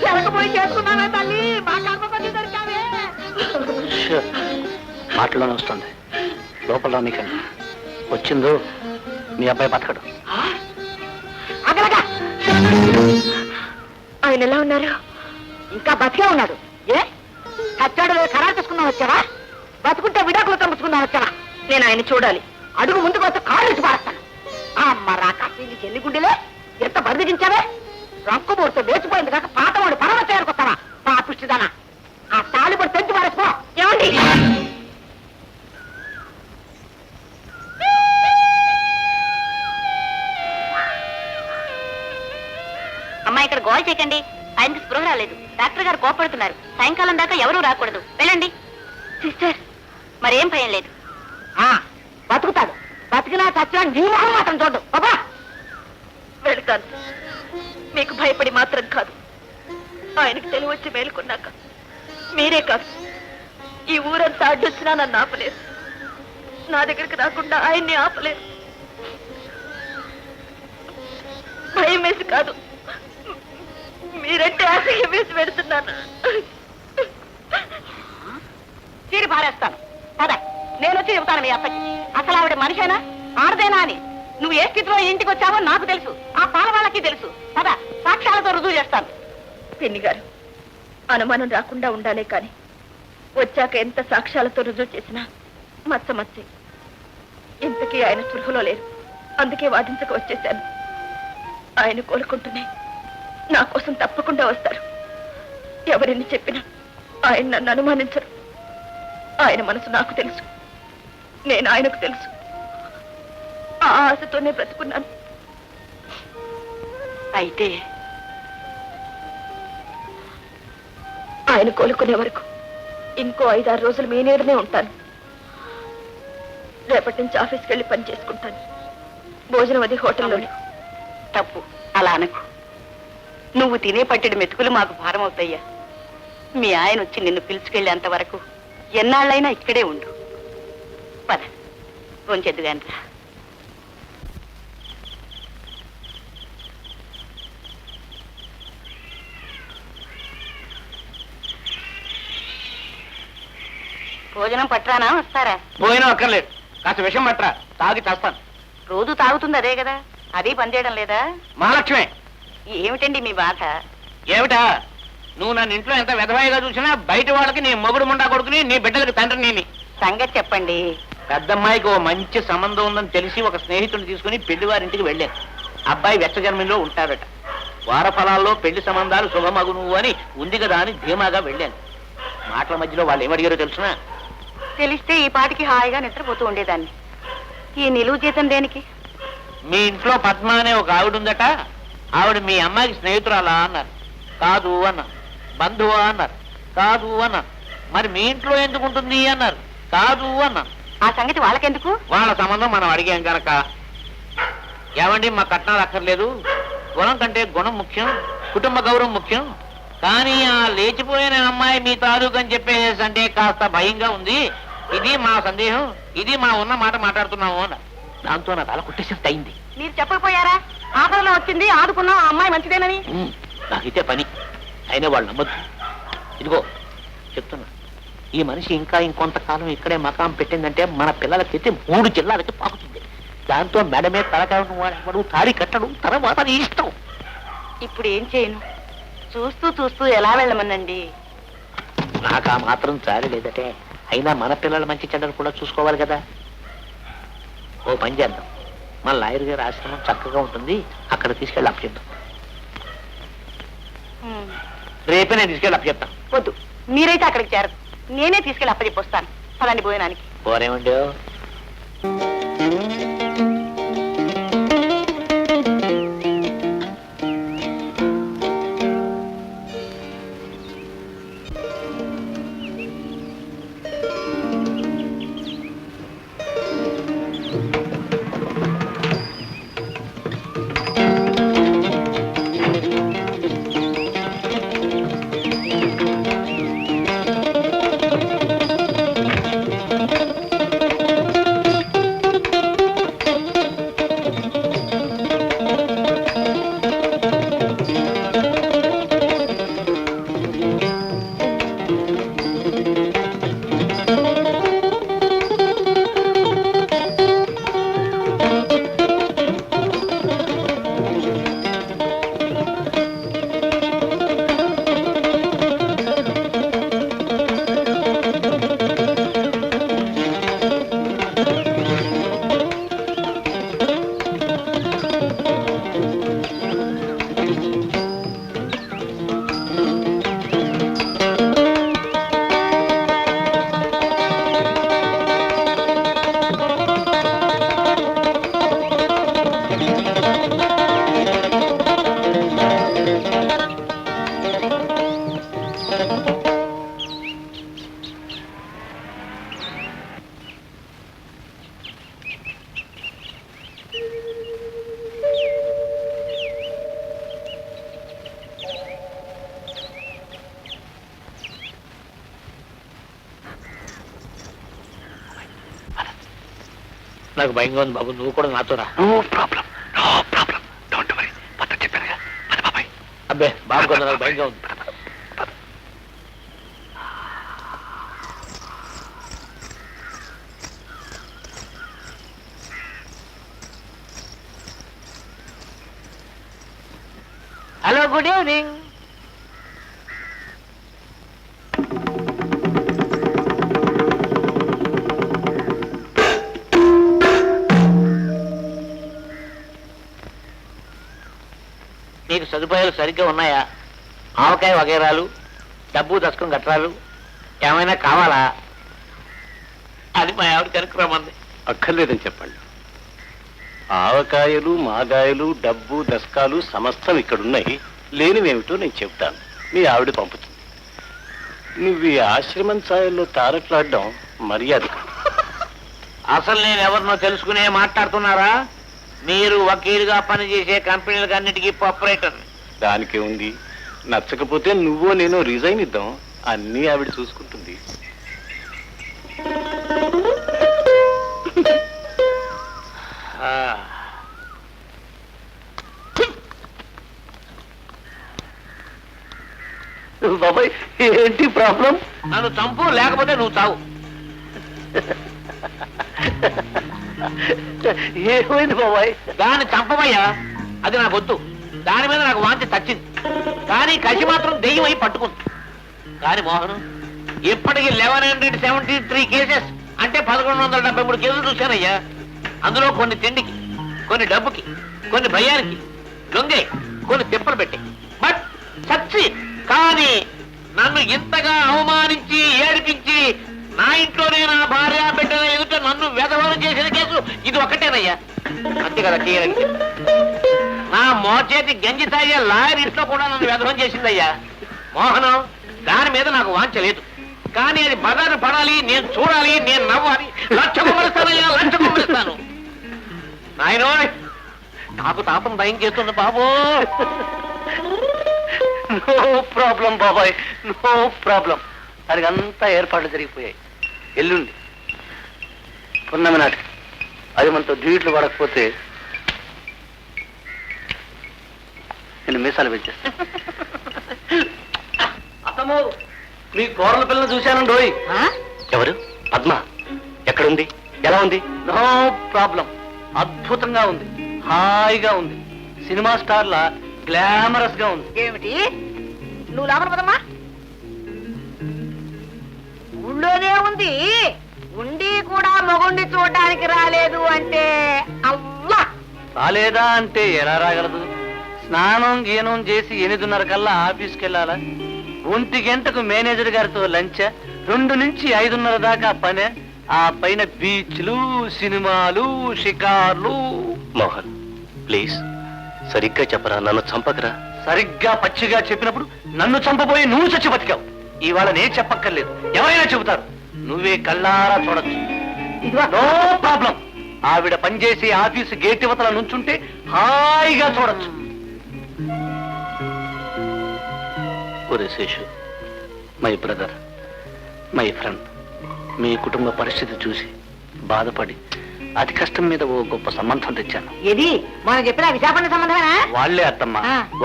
వెనకపోయి చేసుకున్నానా తల్లి, మా కర్మ కొద్ది దొరికావే. మాటలోనే వస్తుంది, లోపల నీకండి. వచ్చిందో మీ అబ్బాయి బతకడు. అగలగా ఆయన ఎలా ఉన్నారు? ఇంకా బతికే ఉన్నాడు. ఏ చచ్చాడు ఖరారు చేసుకున్నావు వచ్చావా? బతుకుంటే విడాకులు తమ్ముకున్నావు వచ్చావా? నేను ఆయన చూడాలి. అడుగు ముందుకు వస్తే కాళ్ళు నుంచి పారేస్తాను. అమ్మ రాకాసి, నీకు ఎన్ని గుండెలే, ఎంత బరిదిగించావే? రంకు మూడితో లేచిపోయింది కాక పాతవాడు పరమ చేరుకొస్తావా పాపిస్తుందానా ఆ తాళి పడి తెంచి పారేసుకో. ఏమండి అమ్మాయి ఇక్కడ గోల్ చేయకండి. ఆయనకి స్పృహ రాలేదు. డాక్టర్ గారు కోపడుతున్నారు. సాయంకాలం దాకా ఎవరూ రాకూడదు. వెళ్ళండి. సిస్టర్ మరేం భయం లేదు. బతుకుతాడు. బతికినా చచ్చినా నీ మొహం మాత్రం చూడు. బాబా వెళ్తాను. మీకు భయపడి మాత్రం కాదు, ఆయనకు తెలివి వచ్చి మేలుకున్నాక. మీరే కాదు, ఈ ఊరంతా అడ్డొచ్చినా నన్ను ఆపలేరు. నా దగ్గరికి రాకుండా ఆయన్ని ఆపలేరు. భయం వేసి కాదు, మీరంటే అసహ్యం వేసి పెడుతున్నాను. చీరి పారేస్తాను. పదా నేను వచ్చి చెబుతాను మీ అప్పకి. అసలు ఆవిడ మనిషేనా ఆడదేనా అని. నువ్వు ఏ స్థితిలో ఇంటికి వచ్చావో నాకు తెలుసు, ఆ పాల వాళ్ళకి తెలుసు. పదా సాక్ష్యాలతో రుజువు చేస్తాను. పిన్ని గారు, అనుమానం రాకుండా ఉండాలే కాని వచ్చాక ఎంత సాక్ష్యాలతో రుజువు చేసినా మచ్చ. ఇంతకీ ఆయన స్పృహలో లేరు. అందుకే వాదించక వచ్చేశాను. ఆయన కోలుకుంటూనే నా కోసం తప్పకుండా వస్తారు. ఎవరిని చెప్పినా ఆయన నన్ను అనుమానించరు. ఆయన మనసు నాకు తెలుసు, నేను ఆయనకు తెలుసు. ఆ ఆశతోనే బ్రతుకున్నాను. అయితే ఆయన కోలుకునే వరకు ఇంకో 5-6 రోజులు మీ నీడనే ఉంటాను. రేపటి నుంచి ఆఫీస్కి వెళ్ళి పని చేసుకుంటాను. భోజనం అది హోటల్లోనే. తప్పు అలా అనకు. నువ్వు తినే పట్టెడు మెతుకులు మాకు భారం అవుతాయ్యా. మీ ఆయన వచ్చి నిన్ను పిలుచుకెళ్ళేంత వరకు ఎన్నాళ్ళైనా ఇక్కడే ఉండు. పద కొంచెద్దు గాని. భోజనం పట్టరానా వస్తారా? పోయినా అక్కర్లేదు. కాస్త విషయం పట్టరా, తాగి చేస్తాను. రోజు తాగుతుంది అదే కదా, అది పనిచేయడం లేదా? మహాలక్ష్మే, ఏమిటండి మీ బాధ? ఏమిటా? నువ్వు నన్ను ఇంట్లో ఎంత వెధవాయిగా చూసినా బయట వాళ్ళకి నీ మొగుడు ముండా కొడుకుని, నీ బిడ్డలకు తండ్రి నేని. సంగతి చెప్పండి. పెద్దమ్మాయికి ఓ మంచి సంబంధం ఉందని తెలిసి ఒక స్నేహితుడిని తీసుకుని పెళ్లి వారింటికి వెళ్ళాను. అబ్బాయి వెచ్చ జన్మలో ఉంటాడట. వార ఫలాల్లో పెళ్లి సంబంధాలు శుభమగును అని ఉంది కదా అని ధీమాగా వెళ్ళాను. మాటల మధ్యలో వాళ్ళు ఏమడిగారో తెలుసునా? తెలిస్తే ఈ పాటికి హాయిగా నిద్రపోతూ ఉండేదాన్ని. ఈ నిలువు జీతం దేనికి? మీ ఇంట్లో పద్మ అనే ఒక ఆవిడ ఉందట, ఆవిడ మీ అమ్మాయికి స్నేహితురాలా అన్నారు. కాదు అన్నారు. బంధువా అన్నారు. కాదు అన్నారు. మరి మీ ఇంట్లో ఎందుకు ఉంటుంది అన్నారు. కాదు అన్నారు. ఆ సంగతి వాళ్ళకెందుకు? వాళ్ళ సంబంధం మనం అడిగాం కనుక. ఏమండి, మా కట్నాలు అక్కర్లేదు, గుణం కంటే గుణం ముఖ్యం, కుటుంబ గౌరవం ముఖ్యం. కానీ ఆ లేచిపోయిన అమ్మాయి మీ తాలూకు అని చెప్పేసి అంటే కాస్త భయంగా ఉంది. ఇది మా సందేహం, ఇది మా ఉన్న మాట మాట్లాడుతున్నాము అన్న. దాంతో నా తల కుట్టేసేది అయింది. మీరు చెప్పకపోయారా? ఆపదలో వచ్చింది ఆదుకున్నాం, ఆ అమ్మాయి మంచిదేనని. నాకైతే పని అయినా వాళ్ళు నమ్మద్దు. ఇదిగో చెప్తున్నా, ఈ మనిషి ఇంకా ఇంకొంతకాలం ఇక్కడే మకాం పెట్టిందంటే మన పిల్లలకైతే 3 జిల్లాలకి పాకుతుంది. దాంతో మెడమే తలకాయడం వాడు తాడి కట్టడం తర్వాత నీ ఇష్టం. ఇప్పుడు ఏం చేయను? చూస్తూ చూస్తూ ఎలా వెళ్ళమనండి? నాకు ఆ మాత్రం చాలి లేదటే. అయినా మన పిల్లల మంచి చెడ్డలు కూడా చూసుకోవాలి కదా. ఓ పని చేద్దాం, మన లాయర్ గారి ఆశ్రమం చక్కగా ఉంటుంది, అక్కడ తీసుకెళ్ళి అప్పచెప్తాం. రేపే నేను తీసుకెళ్ళి అప్పచెప్తాను. వద్దు, మీరైతే అక్కడికి చేరదు, నేనే తీసుకెళ్ళి అప్పచెప్పొస్తాను. పదండి భోజనానికి. పోరేమండి. నాకు భయంగా ఉంది బాబు, నువ్వు కూడా నాతో రా. No problem, no problem, don't worry. పద చెప్పానుగా, పద బాబాయ్. అబ్బే బాబు కూడా నాకు భయంగా ఉంది. Hello, good evening. మీకు సదుపాయాలు సరిగ్గా ఉన్నాయా? ఆవకాయ వగైరాలు, డబ్బు దశకం గట్రాలు ఏమైనా కావాలా? అది మా ఆవిడ కనుక్కురమ్మంది. అక్కర్లేదని చెప్పండి. ఆవకాయలు, మాగాయలు, డబ్బు, దశకాలు సమస్తం ఇక్కడున్నాయి. లేనివేమిటో నేను చెప్తాను, మీ ఆవిడ పంపుతుంది. నువ్వు ఈ ఆశ్రమం ఛాయల్లో తారట్లాడడం మర్యాద కాదు. అసలు నేను ఎవరినో తెలుసుకునే మాట్లాడుతున్నారా? మీరు వకీలుగా పనిచేసే కంపెనీలకు అన్నిటికీ ఆపరేటర్. దానికే ఉంది. నచ్చకపోతే నువ్వో నేను రిజైన్ ఇద్దాం, అన్నీ ఆవిడ చూసుకుంటుంది. బాబాయ్ ఏంటి ప్రాబ్లం? నన్ను చంపు, లేకపోతే నువ్వు చావు. ఏమైంది బాబాయ్? దాన్ని చంపవయ్యా, అది నాకు వద్దు. దాని మీద నాకు వాంతి తచ్చింది, కానీ కసి మాత్రం దెయ్యం అయి పట్టుకుంది. కానీ మోహన్, ఇప్పటికి 1173 కేసెస్ అంటే 1173 కేసులు చూశానయ్యా. అందులో కొన్ని తిండికి, కొన్ని డబ్బుకి, కొన్ని భయానికి దొంగే, కొన్ని తిప్పలు పెట్టి, బట్ సచ్చి. కానీ నన్ను ఇంతగా అవమానించి ఏడిపించి నా ఇంట్లోనే నా భార్య బిడ్డల ఎదుట నన్ను వెధవలు చేసిన కేసు ఇది ఒక్కటేనయ్యా. అంతే కదా చేయడానికి. నా మోచేతి గంజి తాగే లాయర్ ఇంట్లో కూడా నన్ను వెధవం చేసిందయ్యా. మోహనం, దాని మీద నాకు వాంఛ లేదు. కానీ అది బజారు పడాలి, నేను చూడాలి, నేను నవ్వాలి. లక్ష కుమ్మరిస్తానయ్యా, లక్ష కుమ్మరిస్తాను. నాయనో, నాకు తాపం భయం చేస్తుంది బాబు. నో ప్రాబ్లం బాబాయ్, నో ప్రాబ్లం. దానికి అంతా ఏర్పాట్లు జరిగిపోయాయి. ఎల్లుండి పున్నమి నాటికి అది మనతో డ్యూట్లు పడకపోతే నేను మీసాలు పెంచేస్తా. అత్తమ్మో, మీ కోరల పిల్లలు చూశానండోయ్. ఎవరు? పద్మ. ఎక్కడుంది? ఎలా ఉంది? నో ప్రాబ్లం, అద్భుతంగా ఉంది, హాయిగా ఉంది, సినిమా స్టార్లా గ్లామరస్ గా ఉంది. ఏమిటి నువ్వు లోపల పదమ్మా. ఊళ్ళోనే ఉంది, ఉండి కూడా మొగుండి చూడడానికి రాలేదు అంటే అవ్వా. రాలేదా అంటే ఎలా రాగలదు? స్నానం గీనం చేసి 8:30 కల్లా ఆఫీస్కి వెళ్ళాలా? 1 గంటకు మేనేజర్ గారితో లంచ్, 2 నుంచి 5:30 దాకా పనే. ఆ పైన బీచ్లు, సినిమాలు, షికార్లు. మోహన్ ప్లీజ్, సరిగ్గా చెప్పరా, నన్ను చంపకరా. సరిగ్గా పచ్చిగా చెప్పినప్పుడు నన్ను చంపబోయి నువ్వు చచ్చి బతికావు. ఇవాళ నేను చెప్పక్కర్లేదు, ఎవరైనా చెబుతారు. నువ్వే కళ్ళారా చూడొచ్చు. No problem. ఆవిడ పనిచేసే ఆఫీసు గేట్ యువతల నుంచుంటే హాయిగా చూడొచ్చు. ఒరే Seshu, my brother, my friend, మీ కుటుంబ పరిస్థితి చూసి బాధపడి అతి కష్టం మీద ఓ గొప్ప సంబంధం తెచ్చాను. ఇది మనం చెప్పిన విశాఖపట్నం సంబంధమేనా? వాళ్లే అత్తమ్మ,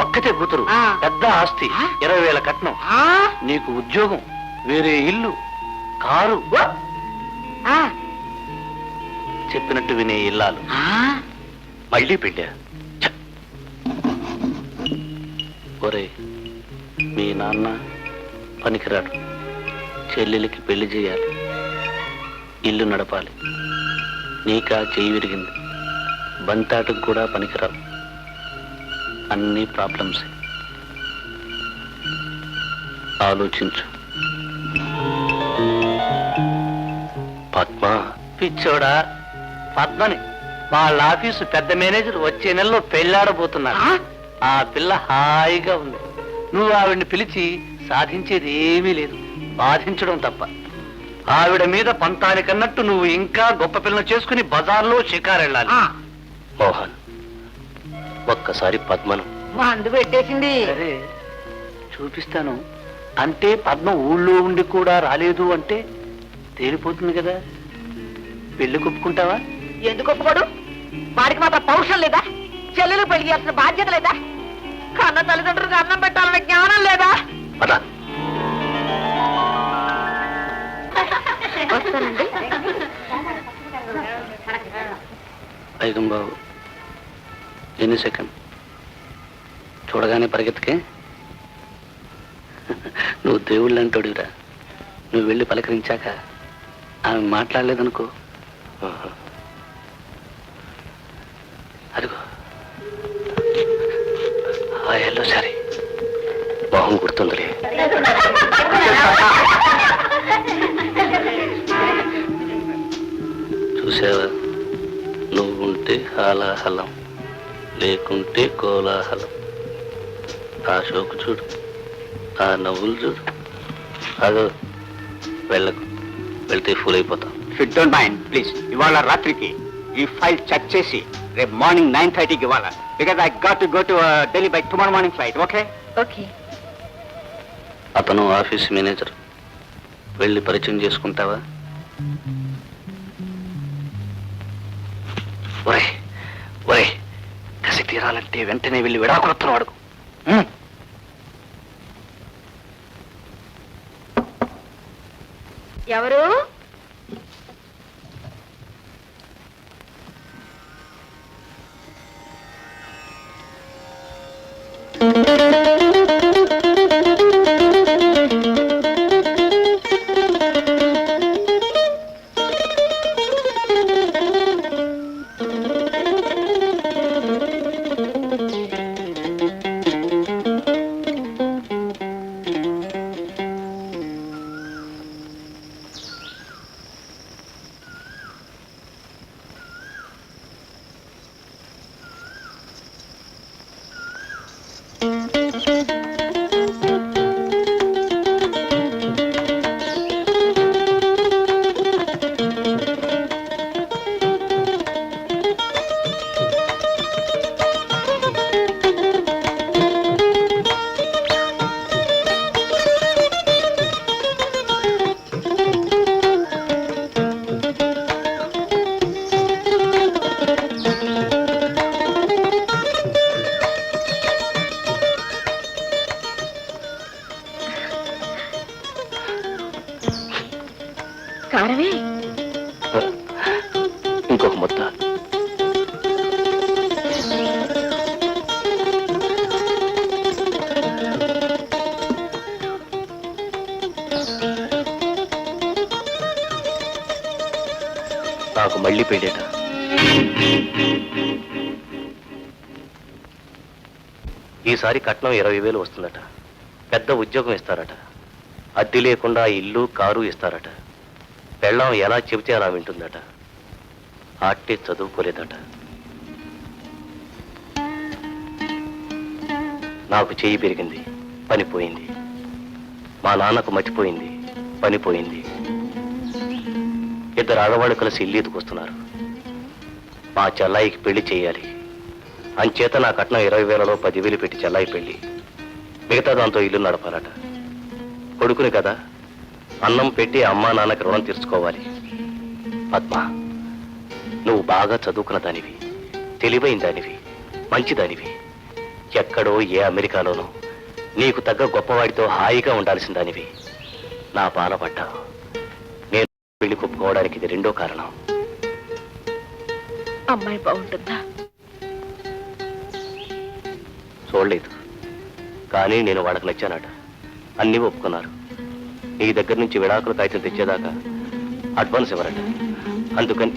ఒక్కతే కూతురు, పెద్ద ఆస్తి, 20,000 కట్నం, నీకు ఉద్యోగం, వేరే ఇల్లు, కారు, చెప్పినట్టు వినే ఇల్లాలు. మళ్ళీ పెళ్ళా? ఒరే, మీ నాన్న పనికిరాడు. చెల్లెలికి పెళ్లి చేయాలి, ఇల్లు నడపాలి. నీకా చెయ్యి విరిగింది, బంతాటం కూడా పనికిరావు. అన్ని ప్రాబ్లమ్స్. ఆలోచించు. పద్మ పిచ్చోడా, పద్మని వాళ్ళ ఆఫీసు పెద్ద మేనేజర్ వచ్చే నెలలో పెళ్ళాడబోతున్నారు. ఆ పిల్ల హాయిగా ఉంది. నువ్వు ఆవిడ్ని పిలిచి సాధించేది ఏమీ లేదు, బాధించడం తప్ప. ఆవిడ మీద పంతానికన్నట్టు నువ్వు ఇంకా గొప్ప పిల్లను చేసుకుని బజార్లో షికారెళ్ళాలి. మోహన్, ఒక్కసారి పద్మను. మందు పెట్టేసింది. సరే, చూపిస్తాను. అంటే పద్మ ఊళ్ళో ఉండి కూడా రాలేదు అంటే తేలిపోతుంది కదా. పెళ్లి కొప్పుకుంటావా? ఒప్పుకుంటాను. ఒప్పుకుంటావా? ఒప్పుకుంటాను. ఎందుకు ఒప్పుకోడు? వాడికి మాత్రం పౌరుషం లేదా? చెల్లెలు పెళ్లి చేయాల్సిన బాధ్యత లేదా? కన్న తల్లిదండ్రులకు అన్నం పెట్టాలనే జ్ఞానం లేదా? పద. వస్తానండి. ఐగం బాబు, ఎన్ని సెకండ్ చూడగానే పరిగెత్తకే. నువ్వు దేవుళ్ళు అంటాడురా. నువ్వు వెళ్ళి పలకరించాక ఆమె మాట్లాడలేదనుకో, అదిగో ఆ ఎల్లో సరే మొహం గుర్తుందిలే. చూసావా, నువ్వుంటే హాలాహలం, లేకుంటే కోలాహలం. ఆ షోకు చూడు, ఆ నవ్వులు చూడు. అదో వెళ్ళకు, వెళ్తే ఫుల్ అయిపోతాం. ఇఫ్ డోంట్ మైండ్ ప్లీజ్, ఇవాళ రాత్రికి ఈ ఫైల్ చెక్ చేసి రేపు మార్నింగ్ 9:30కి ఇవ్వాలా. Because I got to go to Delhi by tomorrow morning flight. Okay? Okay. అతను ఆఫీస్ మేనేజర్, వెళ్ళి పరిచయం చేసుకుంటావా? ఒరే ఒరే, కసి తీరాలంటే వెంటనే వెళ్ళి విడాకులొత్తను వాడుకు. ఎవరు? కారమే. ఇంకొక ముద్ద. నాకు మళ్ళీ పెళ్ళేట. ఈసారి కట్నం 20,000 వస్తుందట. పెద్ద ఉద్యోగం ఇస్తారట. అద్దె లేకుండా ఇల్లు కారు ఇస్తారట. పెళ్ళం ఎలా చెబితే అలా వింటుందట. ఆట్టే చదువుకోలేదట. నాకు చెయ్యి పెరిగింది, పనిపోయింది. మా నాన్నకు మతిపోయింది, పనిపోయింది. ఇద్దరు ఆడవాళ్ళు కలిసి ఇల్లు ఎత్తుకొస్తున్నారు. మా చెల్లాయికి పెళ్లి చేయాలి. అంచేత నా కట్నం 20,000లో 10,000 పెట్టి చెల్లాయి పెళ్లి, మిగతా దాంతో ఇల్లు నడపాలట. కొడుకుని కదా, అన్నం పెట్టి అమ్మా నాన్నకి రుణం తీర్చుకోవాలి. పద్మ, నువ్వు బాగా చదువుకున్న దానివి, తెలివైన దానివి, మంచిదానివి. ఎక్కడో ఏ అమెరికాలోనో నీకు తగ్గ గొప్పవాడితో హాయిగా ఉండాల్సిన దానివి. నా పాల పడ్డావు. నేను పెళ్లి కొప్పుకోవడానికి ఇది రెండో కారణం. అమ్మాయి బాగుంటుందా? చూడలేదు, కానీ నేను వాళ్ళకి నచ్చానట. అన్నీ ఒప్పుకున్నారు. నీ దగ్గర నుంచి విడాకుల కాగితం తెచ్చేదాకా అడ్వాన్స్ ఇవ్వరట. అందుకని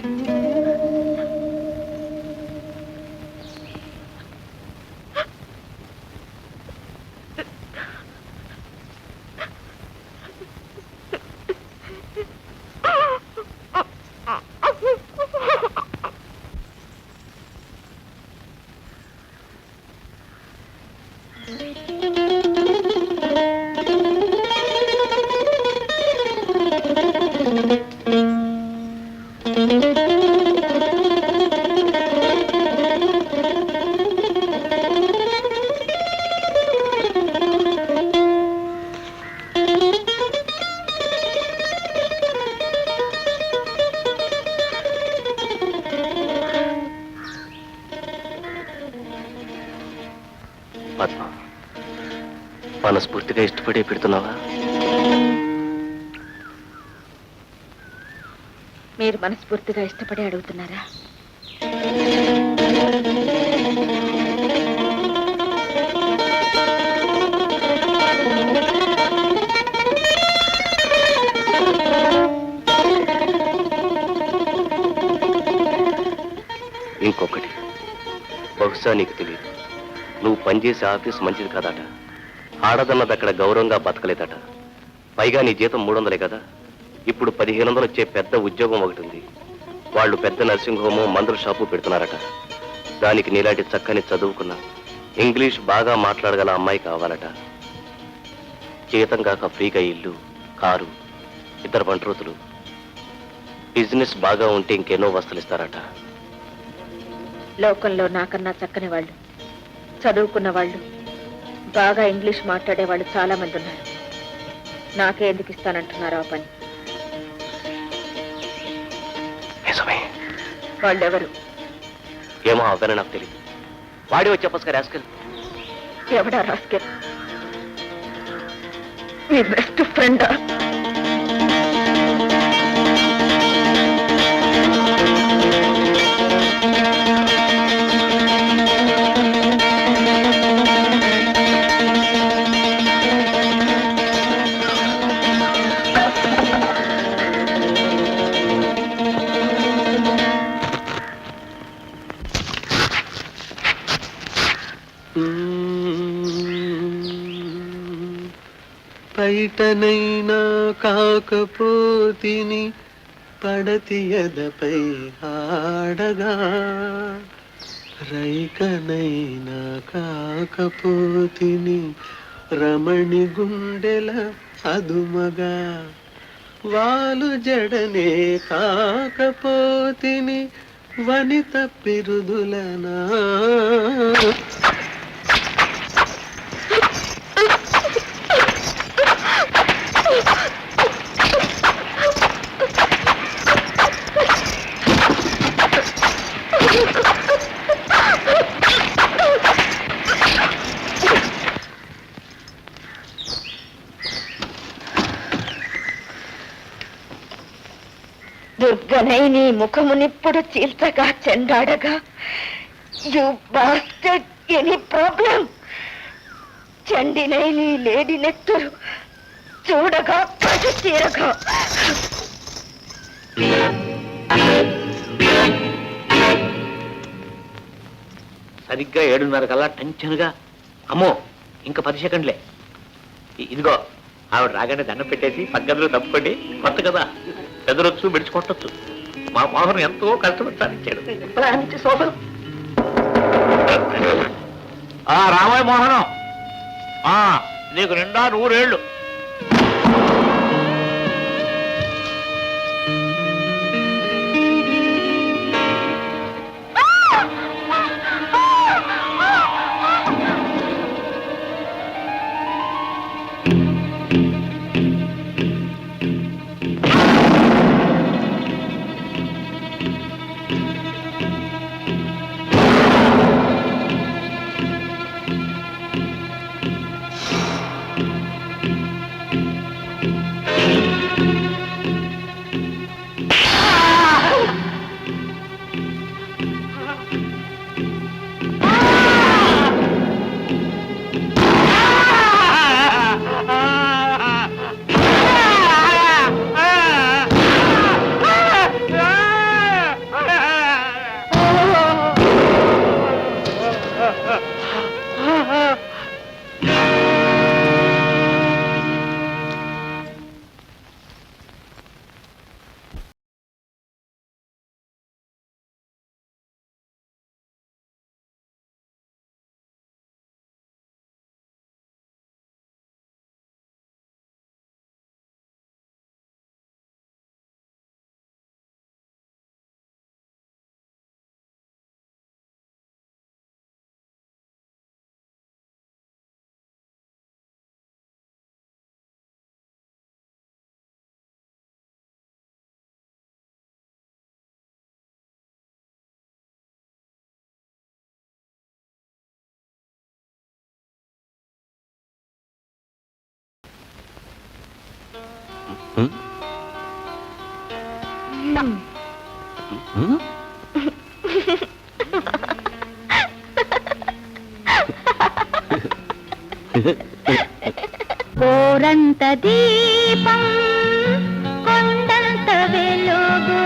Thank you. మనస్ఫూర్తిగా ఇష్టపడే పెడుతున్నావా? మీరు మనస్ఫూర్తిగా ఇష్టపడి అడుగుతున్నారా? ఇంకొకటి, బహుశా నీకు తెలియదు, నువ్వు పనిచేసే ఆఫీస్ మంచిది కాదట. ఆడదన్నది అక్కడ గౌరవంగా బతకలేదట. పైగా నీ జీతం 300 కదా. ఇప్పుడు 1500 వచ్చే పెద్ద ఉద్యోగం ఒకటి ఉంది. వాళ్ళు పెద్ద నర్సింగ్ హోము, మందుల షాపు పెడుతున్నారట. దానికి నీలాంటి చక్కని చదువుకున్న, ఇంగ్లీష్ బాగా మాట్లాడగల అమ్మాయి కావాలట. జీతం కాక ఫ్రీగా ఇల్లు, కారు, 2 పంటరోతులు, బిజినెస్ బాగా ఉంటే ఇంకెన్నో వస్తువులు ఇస్తారట. లోకంలో నాకన్నా చక్కని వాళ్ళు, చదువుకున్న వాళ్ళు, బాగా ఇంగ్లీష్ మాట్లాడే వాళ్ళు చాలా మంది ఉన్నారు. నాకే ఎందుకు ఇస్తానంటున్నారు ఆ పని? నిజమే. వాళ్ళెవరు? ఏమో అవ్వని నాకు తెలియదు. వాడి వచ్చే పుస్తక రాసుకెళ్ళి. ఎవడా రాస్కెల్? మీ బెస్ట్ ఫ్రెండా? బయటనైనా కాకపోతిని పడతి ఎదపై ఆడగా, రైకనైనా కాకపోతిని రమణి గుండెల అదుమగా, వాలు జడనే కాకపోతిని వనిత పిరుదులనా. దుర్గనై నీ ముఖమునిప్పుడు చీల్చగా చెండాడగా, యు బాస్టర్డ్, ఎనీ ప్రాబ్లం? చండినై నీ లేడి నెత్తురు చూడగా కసి తీరగా. సరిగ్గా 7:30 కల్లా టెన్షన్గా, అమ్మో ఇంకా 10 సెకండ్లే. ఇదిగో ఆవిడ రాగానే దండం పెట్టేసి పగ్గదిలో తప్పుకోండి. కొత్త కదా, ఎదురొచ్చు విడిచికొట్టచ్చు. మా మోహన్ ఎంతో కష్టపడి సాధించాడు. రామయ్య మోహనం, నీకు నిండా 100 ఏళ్ళు. కోరంత దీపం కొండంత వెలుగు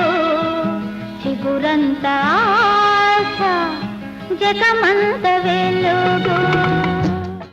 చిగురంత ఆశ జగమంత వెలుగు